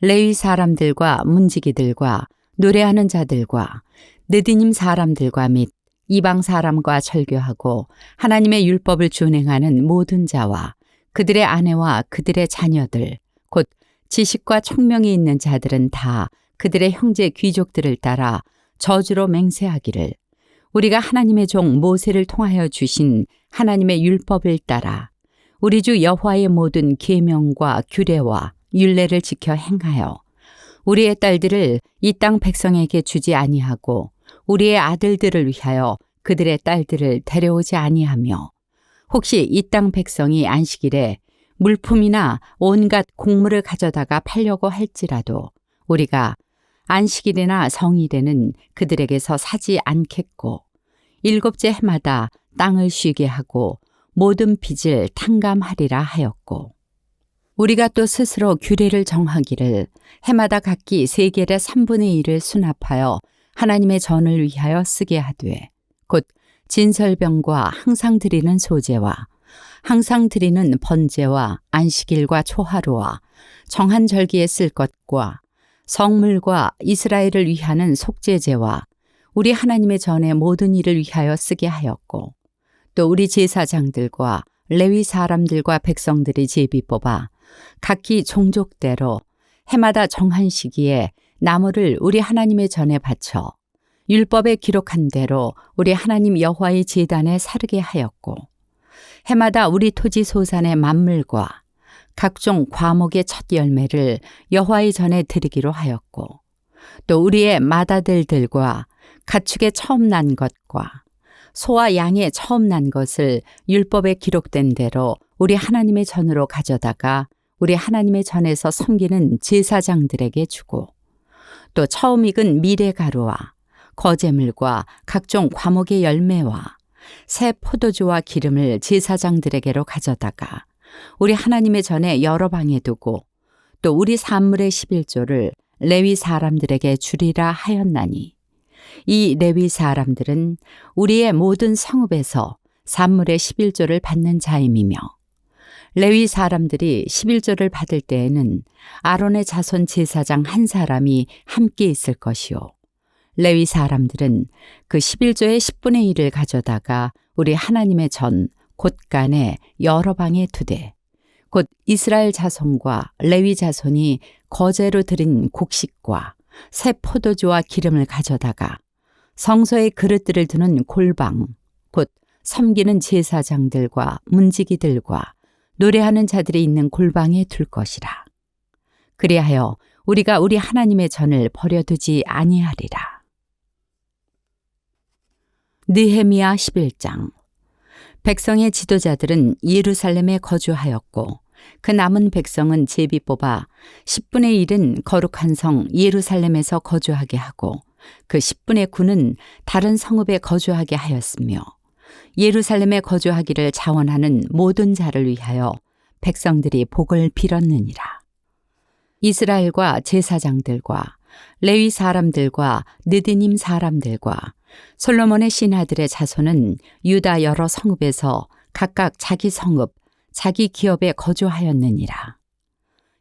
레위 사람들과 문지기들과 노래하는 자들과 느디님 사람들과 및 이방 사람과 절교하고 하나님의 율법을 준행하는 모든 자와 그들의 아내와 그들의 자녀들 곧 지식과 총명이 있는 자들은 다 그들의 형제 귀족들을 따라 저주로 맹세하기를 우리가 하나님의 종 모세를 통하여 주신 하나님의 율법을 따라 우리 주 여호와의 모든 계명과 규례와 율례를 지켜 행하여 우리의 딸들을 이 땅 백성에게 주지 아니하고 우리의 아들들을 위하여 그들의 딸들을 데려오지 아니하며 혹시 이 땅 백성이 안식일에 물품이나 온갖 곡물을 가져다가 팔려고 할지라도 우리가 안식일이나 성일에는 그들에게서 사지 않겠고 일곱째 해마다 땅을 쉬게 하고 모든 빚을 탕감하리라 하였고 우리가 또 스스로 규례를 정하기를 해마다 각기 세겔의 3분의 1을 수납하여 하나님의 전을 위하여 쓰게 하되 곧 진설병과 항상 드리는 소제와 항상 드리는 번제와 안식일과 초하루와 정한 절기에 쓸 것과 성물과 이스라엘을 위하는 속죄제와 우리 하나님의 전의 모든 일을 위하여 쓰게 하였고 또 우리 제사장들과 레위 사람들과 백성들이 제비 뽑아 각기 종족대로 해마다 정한 시기에 나무를 우리 하나님의 전에 바쳐 율법에 기록한 대로 우리 하나님 여호와의 제단에 사르게 하였고, 해마다 우리 토지 소산의 만물과 각종 과목의 첫 열매를 여호와의 전에 드리기로 하였고, 또 우리의 맏아들들과 가축의 처음 난 것과 소와 양의 처음 난 것을 율법에 기록된 대로 우리 하나님의 전으로 가져다가 우리 하나님의 전에서 섬기는 제사장들에게 주고, 또 처음 익은 미레가루와 거제물과 각종 과목의 열매와 새 포도주와 기름을 제사장들에게로 가져다가 우리 하나님의 전에 여러 방에 두고, 또 우리 산물의 11조를 레위 사람들에게 주리라 하였나니, 이 레위 사람들은 우리의 모든 성읍에서 산물의 11조를 받는 자임이며, 레위 사람들이 11조를 받을 때에는 아론의 자손 제사장 한 사람이 함께 있을 것이요, 레위 사람들은 그 11조의 10분의 1을 가져다가 우리 하나님의 전 곳간에 여러 방에 두되, 곧 이스라엘 자손과 레위 자손이 거제로 드린 곡식과 새 포도주와 기름을 가져다가 성소의 그릇들을 두는 골방, 곧 섬기는 제사장들과 문지기들과 노래하는 자들이 있는 골방에 둘 것이라. 그리하여 우리가 우리 하나님의 전을 버려두지 아니하리라. 느헤미야 11장. 백성의 지도자들은 예루살렘에 거주하였고, 그 남은 백성은 제비 뽑아 10분의 1은 거룩한 성 예루살렘에서 거주하게 하고, 그 10분의 9는 다른 성읍에 거주하게 하였으며, 예루살렘에 거주하기를 자원하는 모든 자를 위하여 백성들이 복을 빌었느니라. 이스라엘과 제사장들과 레위 사람들과 느디님 사람들과 솔로몬의 신하들의 자손은 유다 여러 성읍에서 각각 자기 성읍, 자기 기업에 거주하였느니라.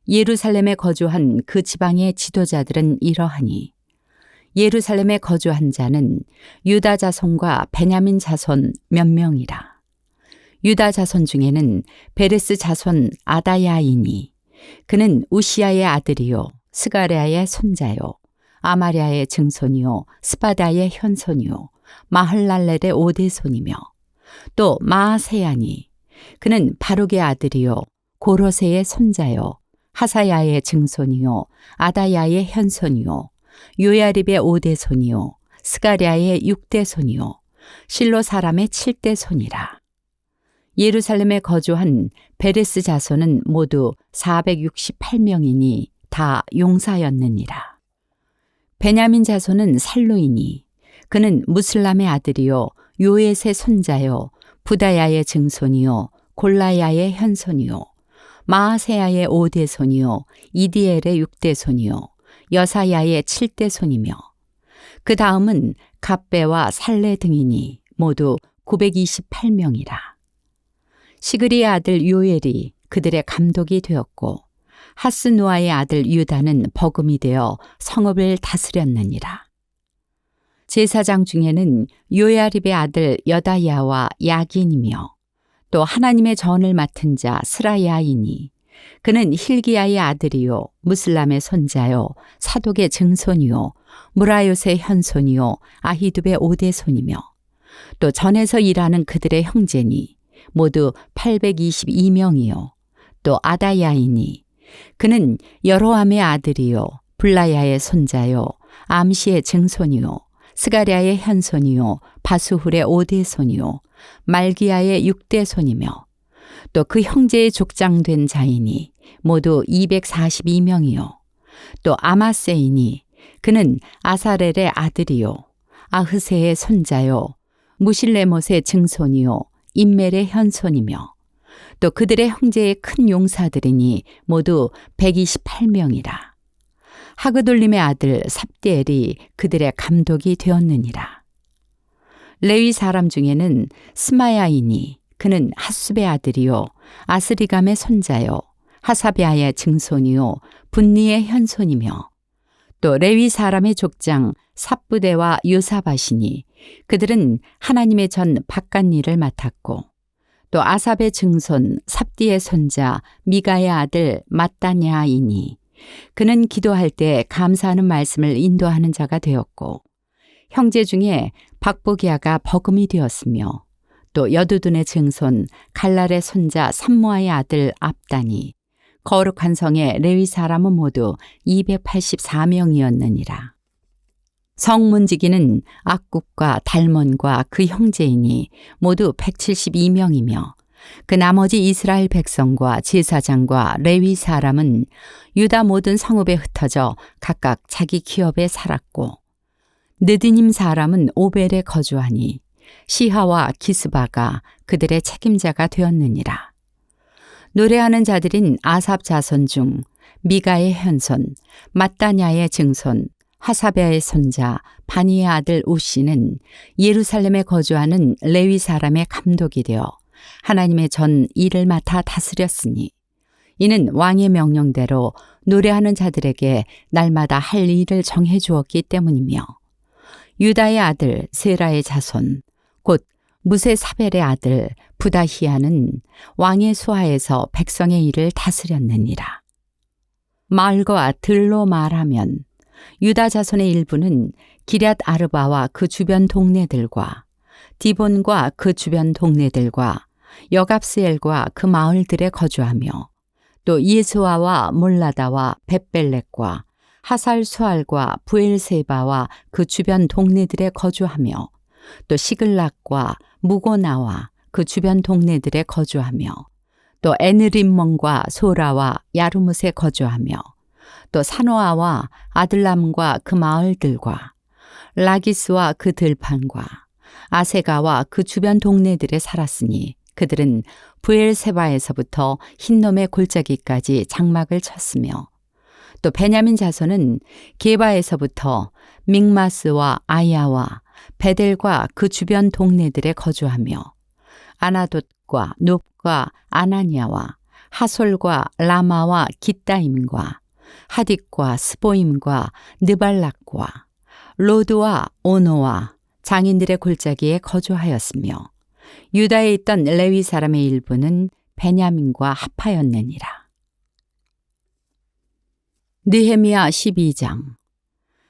예루살렘에 거주한 그 지방의 지도자들은 이러하니, 예루살렘에 거주한 자는 유다 자손과 베냐민 자손 몇 명이라. 유다 자손 중에는 베레스 자손 아다야이니, 그는 우시아의 아들이요 스가랴의 손자요 아마랴의 증손이요 스바다의 현손이요 마할랄렐의 오대손이며, 또 마아세야니, 그는 바룩의 아들이요 고로세의 손자요 하사야의 증손이요 아다야의 현손이요 요야립의 5대손이요 스가랴의 6대손이요 실로 사람의 7대손이라. 예루살렘에 거주한 베레스 자손은 모두 468명이니 다 용사였느니라. 베냐민 자손은 살루이니, 그는 무슬람의 아들이요 요엣의 손자요 부다야의 증손이요 골라야의 현손이요 마아세야의 5대손이요 이디엘의 6대손이요 여사야의 7대손이며, 그 다음은 갑배와 살레 등이니 모두 928명이라. 시그리의 아들 요엘이 그들의 감독이 되었고, 하스누아의 아들 유다는 버금이 되어 성읍을 다스렸느니라. 제사장 중에는 요야립의 아들 여다야와 야긴이며, 또 하나님의 전을 맡은 자 스라야이니, 그는 힐기야의 아들이요 무슬람의 손자요 사독의 증손이요 무라요의 현손이요 아히둡의 5대손이며, 또 전에서 일하는 그들의 형제니 모두 822명이요 또 아다야이니, 그는 여로함의 아들이요 블라야의 손자요 암시의 증손이요 스가랴의 현손이요 바수훌의 5대손이요 말기야의 6대손이며, 또 그 형제의 족장된 자이니 모두 242명이요 또 아마세이니, 그는 아사렐의 아들이요 아흐세의 손자요 무실레못의 증손이요 임멜의 현손이며, 또 그들의 형제의 큰 용사들이니 모두 128명이라. 하그돌림의 아들 삽디엘이 그들의 감독이 되었느니라. 레위 사람 중에는 스마야이니, 그는 핫숲의 아들이요 아스리감의 손자요 하사비아의 증손이요 분니의 현손이며, 또 레위 사람의 족장 삽부대와 요사바시니, 그들은 하나님의 전 바깥일을 맡았고, 또 아삽의 증손 삽디의 손자 미가의 아들 마따냐이니 그는 기도할 때 감사하는 말씀을 인도하는 자가 되었고 형제 중에 박보기야가 버금이 되었으며 또 여두둔의 증손 갈랄의 손자 삼무아의 아들 압단이 거룩한 성의 레위 사람은 모두 284명이었느니라. 성문지기는 악굽과 달몬과 그 형제이니 모두 172명이며 그 나머지 이스라엘 백성과 제사장과 레위 사람은 유다 모든 성읍에 흩어져 각각 자기 기업에 살았고 느디님 사람은 오벨에 거주하니 시하와 기스바가 그들의 책임자가 되었느니라. 노래하는 자들인 아삽 자손 중 미가의 현손, 마따냐의 증손, 하사베의 손자 바니의 아들 우시는 예루살렘에 거주하는 레위 사람의 감독이 되어 하나님의 전 일을 맡아 다스렸으니 이는 왕의 명령대로 노래하는 자들에게 날마다 할 일을 정해 주었기 때문이며 유다의 아들 세라의 자손 곧 무세사벨의 아들 부다히야는 왕의 수하에서 백성의 일을 다스렸느니라. 말과 들로 말하면 유다 자손의 일부는 기럇 아르바와 그 주변 동네들과 디본과 그 주변 동네들과 여갑스엘과 그 마을들에 거주하며 또 예수아와 몰라다와 벳벨렉과 하살수알과 부엘세바와 그 주변 동네들에 거주하며 또 시글락과 무고나와 그 주변 동네들에 거주하며 또 에느림몬과 소라와 야르뭇에 거주하며 또 사노아와 아들람과 그 마을들과 라기스와 그 들판과 아세가와 그 주변 동네들에 살았으니 그들은 부엘세바에서부터 흰놈의 골짜기까지 장막을 쳤으며 또 베냐민 자손은 게바에서부터 믹마스와 아야와 베델과 그 주변 동네들에 거주하며 아나돗과 놉과 아나니아와 하솔과 라마와 깃다임과 하딕과 스보임과 느발락과 로드와 오노와 장인들의 골짜기에 거주하였으며 유다에 있던 레위 사람의 일부는 베냐민과 합하였느니라. 느헤미야 12장.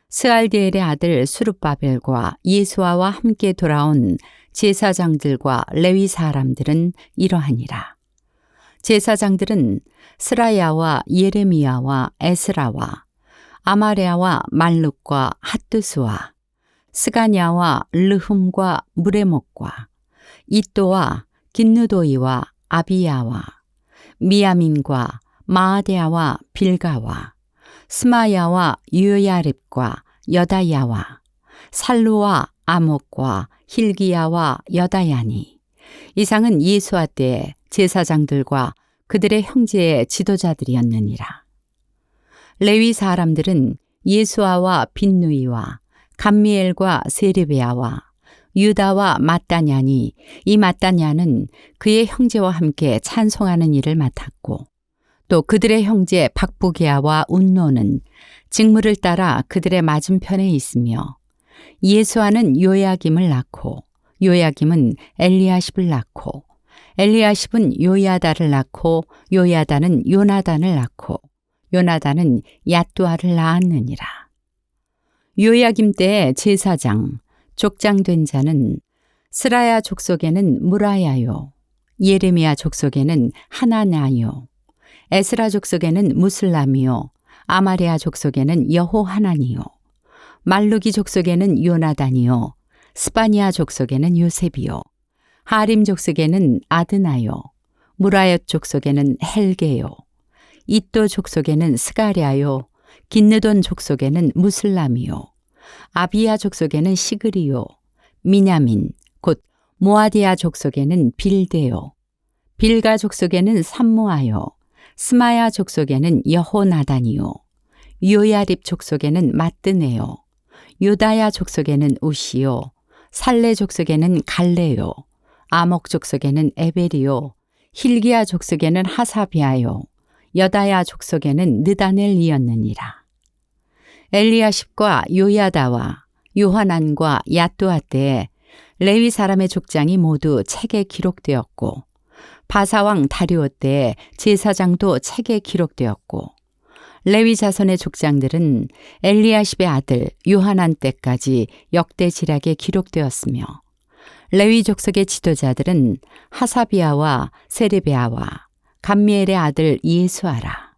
스알디엘의 아들 수룹바벨과 예수아와 함께 돌아온 제사장들과 레위 사람들은 이러하니라. 제사장들은 스라야와 예레미야와 에스라와 아마레아와 말룩과 핫두스와 스가냐와 르흠과 무레목과 이또와 긴누도이와 아비야와 미야민과 마아데아와 빌가와 스마야와 유야립과 여다야와 살루와 아목과 힐기야와 여다야니 이상은 예수아 때의 제사장들과 그들의 형제의 지도자들이었느니라. 레위 사람들은 예수아와 빈누이와 감미엘과 세르베아와 유다와 마따냐니 이 마따냐는 그의 형제와 함께 찬송하는 일을 맡았고 또 그들의 형제 박부게아와 운노는 직무를 따라 그들의 맞은편에 있으며 예수아는 요야김을 낳고 요야김은 엘리야십을 낳고 엘리야십은 요야다를 낳고 요야다는 요나단을 낳고 요나단은 얏두아를 낳았느니라. 요야김 때의 제사장 족장된 자는 스라야 족속에는 무라야요 예레미야 족속에는 하나나요 에스라 족속에는 무슬람이요 아마레아 족속에는 여호하나니요 말루기 족속에는 요나단이요 스바니아 족속에는 요셉이요 하림 족속에는 아드나요 무라옅 족속에는 헬게요 이또 족속에는 스가랴요 긴느돈 족속에는 무슬람이요 아비야 족속에는 시그리요 미냐민 곧 모아디아 족속에는 빌데요 빌가 족속에는 삼무아요 스마야 족속에는 여호나단이요 요야립 족속에는 마뜨네요 유다야 족속에는 우시요 살레 족속에는 갈레요 아목 족속에는 에벨이요 힐기야 족속에는 하사비아요 여다야 족속에는 느다넬이었느니라. 엘리야십과 요야다와 요하난과 얏두아 때에 레위 사람의 족장이 모두 책에 기록되었고 바사왕 다리오 때에 제사장도 책에 기록되었고 레위 자손의 족장들은 엘리야십의 아들 요하난 때까지 역대 지략에 기록되었으며 레위 족속의 지도자들은 하사비아와 세레베아와 감미엘의 아들 예수아라.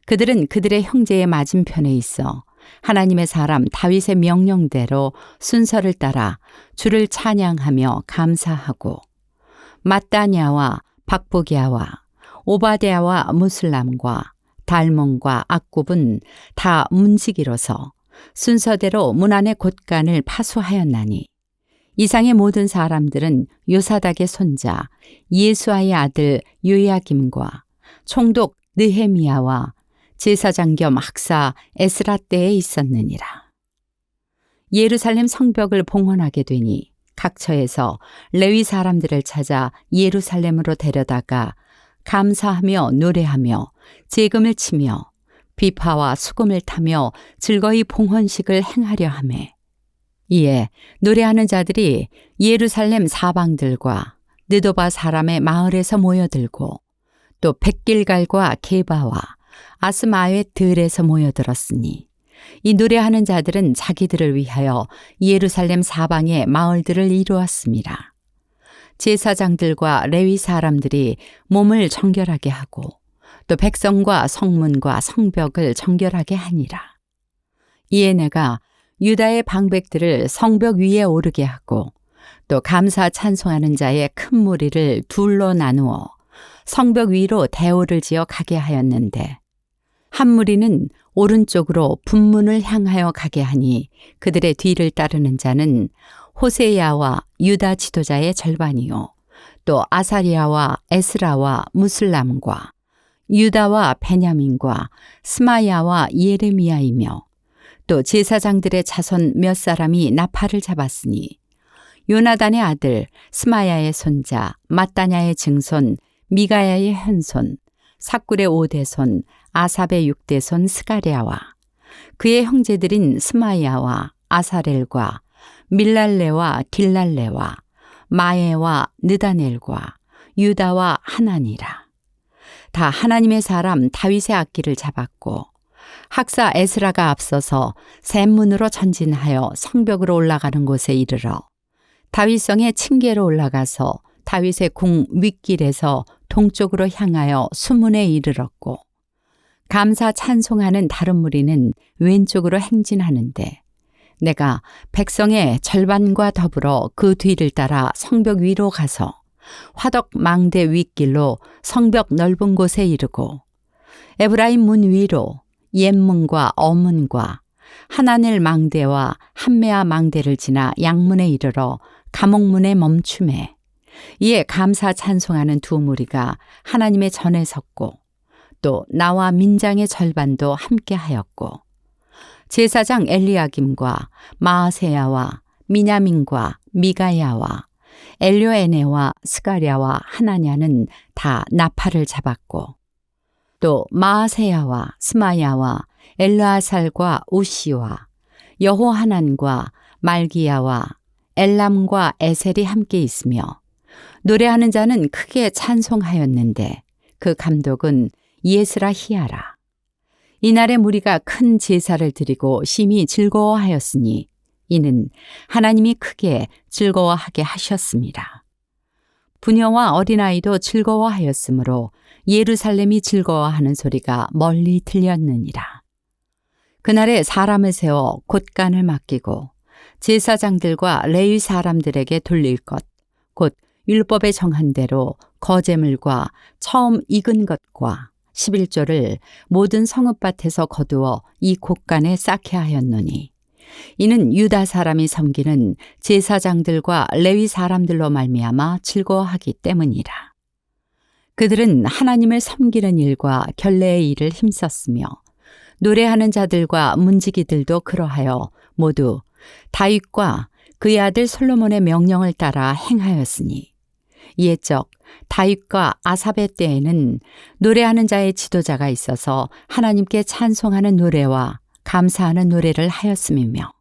그들은 그들의 형제의 맞은편에 있어 하나님의 사람 다윗의 명령대로 순서를 따라 주를 찬양하며 감사하고 mat단야와 박보기야와 오바댜와 무슬람과 달몬과 악굽은 다 문지기로서 순서대로 문 안의 곳간을 파수하였나니 이상의 모든 사람들은 요사닥의 손자 예수아의 아들 요야김과 총독 느헤미야와 제사장 겸 학사 에스라 때에 있었느니라. 예루살렘 성벽을 봉헌하게 되니 각처에서 레위 사람들을 찾아 예루살렘으로 데려다가 감사하며 노래하며 제금을 치며 비파와 수금을 타며 즐거이 봉헌식을 행하려 하매 이에 노래하는 자들이 예루살렘 사방들과 느도바 사람의 마을에서 모여들고 또 백길갈과 게바와 아스마의 들에서 모여들었으니 이 노래하는 자들은 자기들을 위하여 예루살렘 사방의 마을들을 이루었습니다. 제사장들과 레위 사람들이 몸을 정결하게 하고 또 백성과 성문과 성벽을 정결하게 하니라. 이에 내가 유다의 방백들을 성벽 위에 오르게 하고 또 감사 찬송하는 자의 큰 무리를 둘로 나누어 성벽 위로 대오를 지어 가게 하였는데 한 무리는 오른쪽으로 분문을 향하여 가게 하니 그들의 뒤를 따르는 자는 호세야와 유다 지도자의 절반이요 또 아사리아와 에스라와 무슬람과 유다와 베냐민과 스마야와 예레미야이며 또 제사장들의 자손 몇 사람이 나팔을 잡았으니 요나단의 아들 스마야의 손자 mat단야의 증손 미가야의 현손 삭굴의 5대손 아삽의 6대손 스가랴와 그의 형제들인 스마야와 아사렐과 밀랄레와 길랄레와 마에와 느다넬과 유다와 하나니라. 다 하나님의 사람 다윗의 악기를 잡았고 학사 에스라가 앞서서 샘문으로 전진하여 성벽으로 올라가는 곳에 이르러 다윗성의 층계로 올라가서 다윗의 궁 윗길에서 동쪽으로 향하여 수문에 이르렀고 감사 찬송하는 다른 무리는 왼쪽으로 행진하는데 내가 백성의 절반과 더불어 그 뒤를 따라 성벽 위로 가서 화덕 망대 윗길로 성벽 넓은 곳에 이르고 에브라임 문 위로 옛문과 어문과 하나넬 망대와 한메아 망대를 지나 양문에 이르러 감옥문에 멈춤에 이에 감사 찬송하는 두 무리가 하나님의 전에 섰고 또 나와 민장의 절반도 함께 하였고 제사장 엘리야김과 마아세야와 미냐민과 미가야와 엘료에네와 스가랴와 하나냐는 다 나팔을 잡았고 또 마아세야와 스마야와 엘르아살과 우시와 여호하난과 말기야와 엘람과 에셀이 함께 있으며 노래하는 자는 크게 찬송하였는데 그 감독은 예스라 히야라. 이날의 무리가 큰 제사를 드리고 심히 즐거워하였으니 이는 하나님이 크게 즐거워하게 하셨습니다. 부녀와 어린아이도 즐거워하였으므로 예루살렘이 즐거워하는 소리가 멀리 들렸느니라. 그날에 사람을 세워 곳간을 맡기고 제사장들과 레위 사람들에게 돌릴 것, 곧 율법에 정한 대로 거제물과 처음 익은 것과 11조를 모든 성읍밭에서 거두어 이 곳간에 쌓게 하였노니 이는 유다 사람이 섬기는 제사장들과 레위 사람들로 말미암아 즐거워하기 때문이라. 그들은 하나님을 섬기는 일과 결례의 일을 힘썼으며 노래하는 자들과 문지기들도 그러하여 모두 다윗과 그의 아들 솔로몬의 명령을 따라 행하였으니 옛적 다윗과 아삽의 때에는 노래하는 자의 지도자가 있어서 하나님께 찬송하는 노래와 감사하는 노래를 하였음이며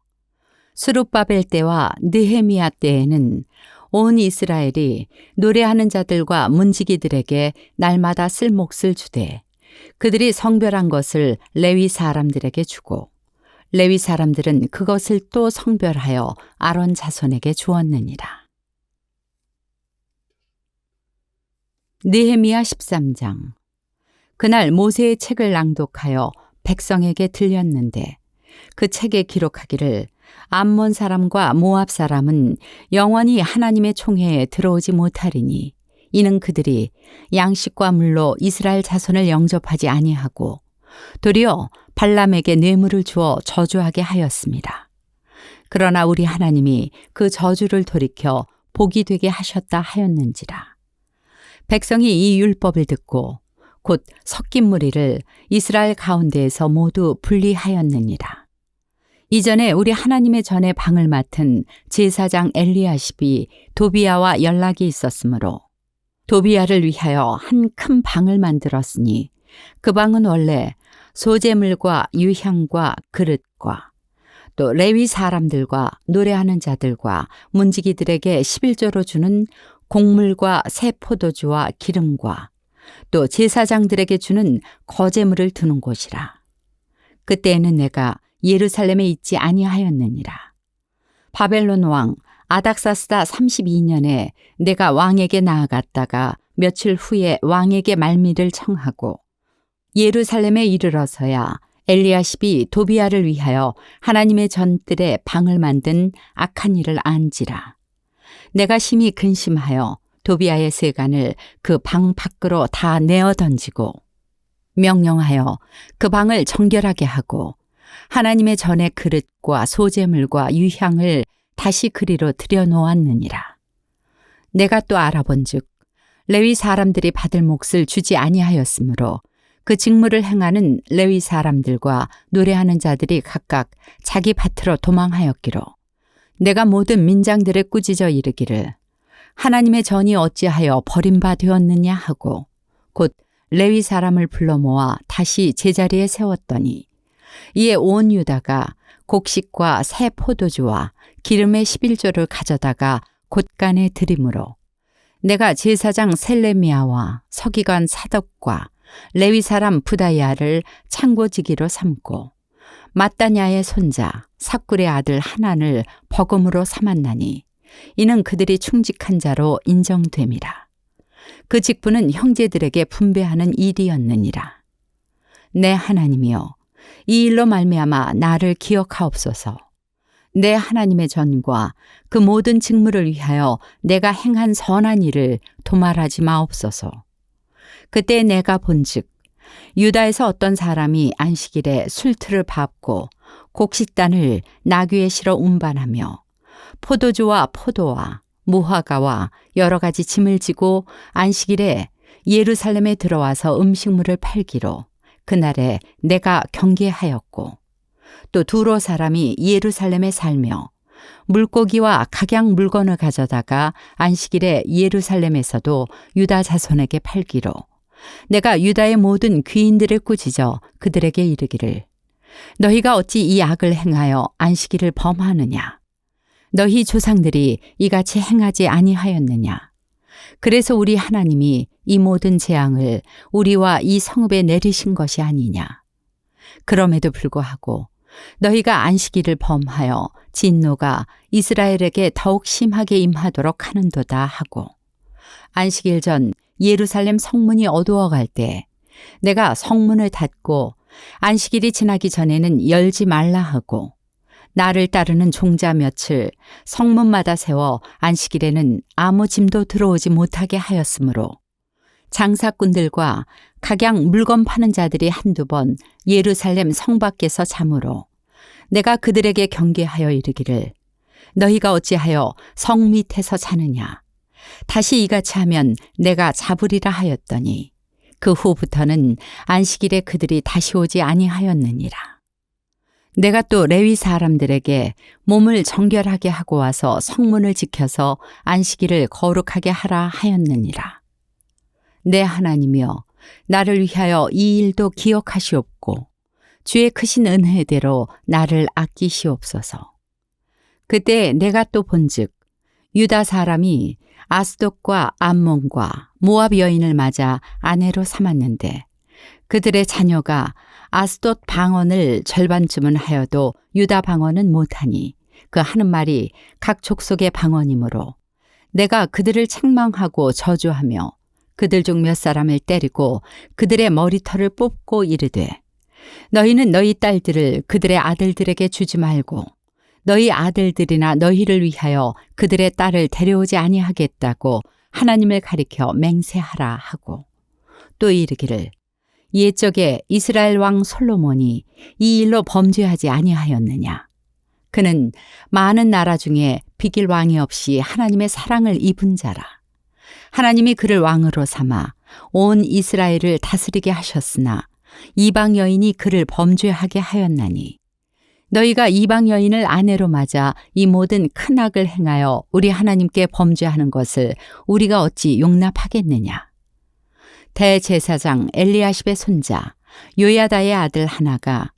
스룹바벨 때와 느헤미야 때에는 온 이스라엘이 노래하는 자들과 문지기들에게 날마다 쓸 몫을 주되 그들이 성별한 것을 레위 사람들에게 주고 레위 사람들은 그것을 또 성별하여 아론 자손에게 주었느니라. 느헤미야 13장. 그날 모세의 책을 낭독하여 백성에게 들렸는데 그 책에 기록하기를 암몬 사람과 모압 사람은 영원히 하나님의 총회에 들어오지 못하리니 이는 그들이 양식과 물로 이스라엘 자손을 영접하지 아니하고 도리어 발람에게 뇌물을 주어 저주하게 하였습니다. 그러나 우리 하나님이 그 저주를 돌이켜 복이 되게 하셨다 하였는지라. 백성이 이 율법을 듣고 곧 섞인 무리를 이스라엘 가운데에서 모두 분리하였느니라. 이전에 우리 하나님의 전에 방을 맡은 제사장 엘리야십이 도비야와 연락이 있었으므로 도비야를 위하여 한 큰 방을 만들었으니 그 방은 원래 소재물과 유향과 그릇과 또 레위 사람들과 노래하는 자들과 문지기들에게 11조로 주는 곡물과 새 포도주와 기름과 또 제사장들에게 주는 거제물을 두는 곳이라. 그때에는 내가 예루살렘에 있지 아니하였느니라. 바벨론 왕 아닥사스다 32년에 내가 왕에게 나아갔다가 며칠 후에 왕에게 말미를 청하고 예루살렘에 이르러서야 엘리야십이 도비야를 위하여 하나님의 전뜰에 방을 만든 악한 일을 안지라. 내가 심히 근심하여 도비야의 세간을 그 방 밖으로 다 내어 던지고 명령하여 그 방을 정결하게 하고 하나님의 전의 그릇과 소재물과 유향을 다시 그리로 들여놓았느니라. 내가 또 알아본즉 레위 사람들이 받을 몫을 주지 아니하였으므로 그 직무를 행하는 레위 사람들과 노래하는 자들이 각각 자기 밭으로 도망하였기로 내가 모든 민장들에 꾸짖어 이르기를 하나님의 전이 어찌하여 버림바 되었느냐 하고 곧 레위 사람을 불러 모아 다시 제자리에 세웠더니 이에 온 유다가 곡식과 새 포도주와 기름의 11조를 가져다가 곳간에 드림으로 내가 제사장 셀레미야와 서기관 사덕과 레위 사람 부다야를 창고지기로 삼고 마따냐의 손자 삭굴의 아들 하난을 버금으로 삼았나니 이는 그들이 충직한 자로 인정됨이라. 그 직분은 형제들에게 분배하는 일이었느니라. 내 하나님이여 이 일로 말미암아 나를 기억하옵소서. 내 하나님의 전과 그 모든 직무를 위하여 내가 행한 선한 일을 도말하지 마옵소서. 그때 내가 본즉 유다에서 어떤 사람이 안식일에 술틀을 밟고 곡식단을 나귀에 실어 운반하며 포도주와 포도와 무화과와 여러 가지 짐을 지고 안식일에 예루살렘에 들어와서 음식물을 팔기로 그날에 내가 경계하였고 또 두로 사람이 예루살렘에 살며 물고기와 각양 물건을 가져다가 안식일에 예루살렘에서도 유다 자손에게 팔기로 내가 유다의 모든 귀인들을 꾸짖어 그들에게 이르기를 너희가 어찌 이 악을 행하여 안식일을 범하느냐. 너희 조상들이 이같이 행하지 아니하였느냐. 그래서 우리 하나님이 이 모든 재앙을 우리와 이 성읍에 내리신 것이 아니냐. 그럼에도 불구하고 너희가 안식일을 범하여 진노가 이스라엘에게 더욱 심하게 임하도록 하는도다 하고 안식일 전 예루살렘 성문이 어두워갈 때 내가 성문을 닫고 안식일이 지나기 전에는 열지 말라 하고 나를 따르는 종자 몇을 성문마다 세워 안식일에는 아무 짐도 들어오지 못하게 하였으므로 장사꾼들과 각양 물건 파는 자들이 한두 번 예루살렘 성 밖에서 자므로 내가 그들에게 경계하여 이르기를 너희가 어찌하여 성 밑에서 자느냐. 다시 이같이 하면 내가 잡으리라 하였더니 그 후부터는 안식일에 그들이 다시 오지 아니하였느니라. 내가 또 레위 사람들에게 몸을 정결하게 하고 와서 성문을 지켜서 안식일을 거룩하게 하라 하였느니라. 내 하나님이여 나를 위하여 이 일도 기억하시옵고 주의 크신 은혜대로 나를 아끼시옵소서. 그때 내가 또 본즉 유다 사람이 아스돗과 암몬과 모압 여인을 맞아 아내로 삼았는데 그들의 자녀가 아스돗 방언을 절반쯤은 하여도 유다 방언은 못하니 그 하는 말이 각 족속의 방언이므로 내가 그들을 책망하고 저주하며 그들 중 몇 사람을 때리고 그들의 머리털을 뽑고 이르되 너희는 너희 딸들을 그들의 아들들에게 주지 말고 너희 아들들이나 너희를 위하여 그들의 딸을 데려오지 아니하겠다고 하나님을 가리켜 맹세하라 하고 또 이르기를 옛적에 이스라엘 왕 솔로몬이 이 일로 범죄하지 아니하였느냐. 그는 많은 나라 중에 비길 왕이 없이 하나님의 사랑을 입은 자라. 하나님이 그를 왕으로 삼아 온 이스라엘을 다스리게 하셨으나 이방 여인이 그를 범죄하게 하였나니 너희가 이방 여인을 아내로 맞아 이 모든 큰 악을 행하여 우리 하나님께 범죄하는 것을 우리가 어찌 용납하겠느냐. 대제사장 엘리야십의 손자 요야다의 아들 하나가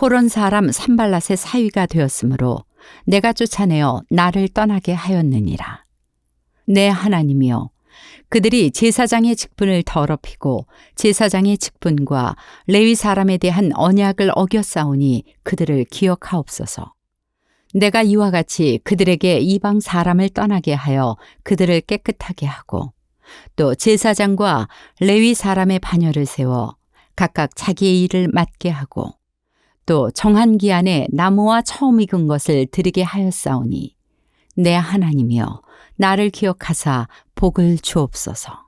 호론 사람 산발랏의 사위가 되었으므로 내가 쫓아내어 나를 떠나게 하였느니라. 내 하나님이여, 그들이 제사장의 직분을 더럽히고 제사장의 직분과 레위 사람에 대한 언약을 어겼사오니 그들을 기억하옵소서. 내가 이와 같이 그들에게 이방 사람을 떠나게 하여 그들을 깨끗하게 하고 또 제사장과 레위 사람의 반열을 세워 각각 자기의 일을 맡게 하고 또 정한 기한에 나무와 처음 익은 것을 드리게 하였사오니 내 하나님이여 나를 기억하사 복을 주옵소서.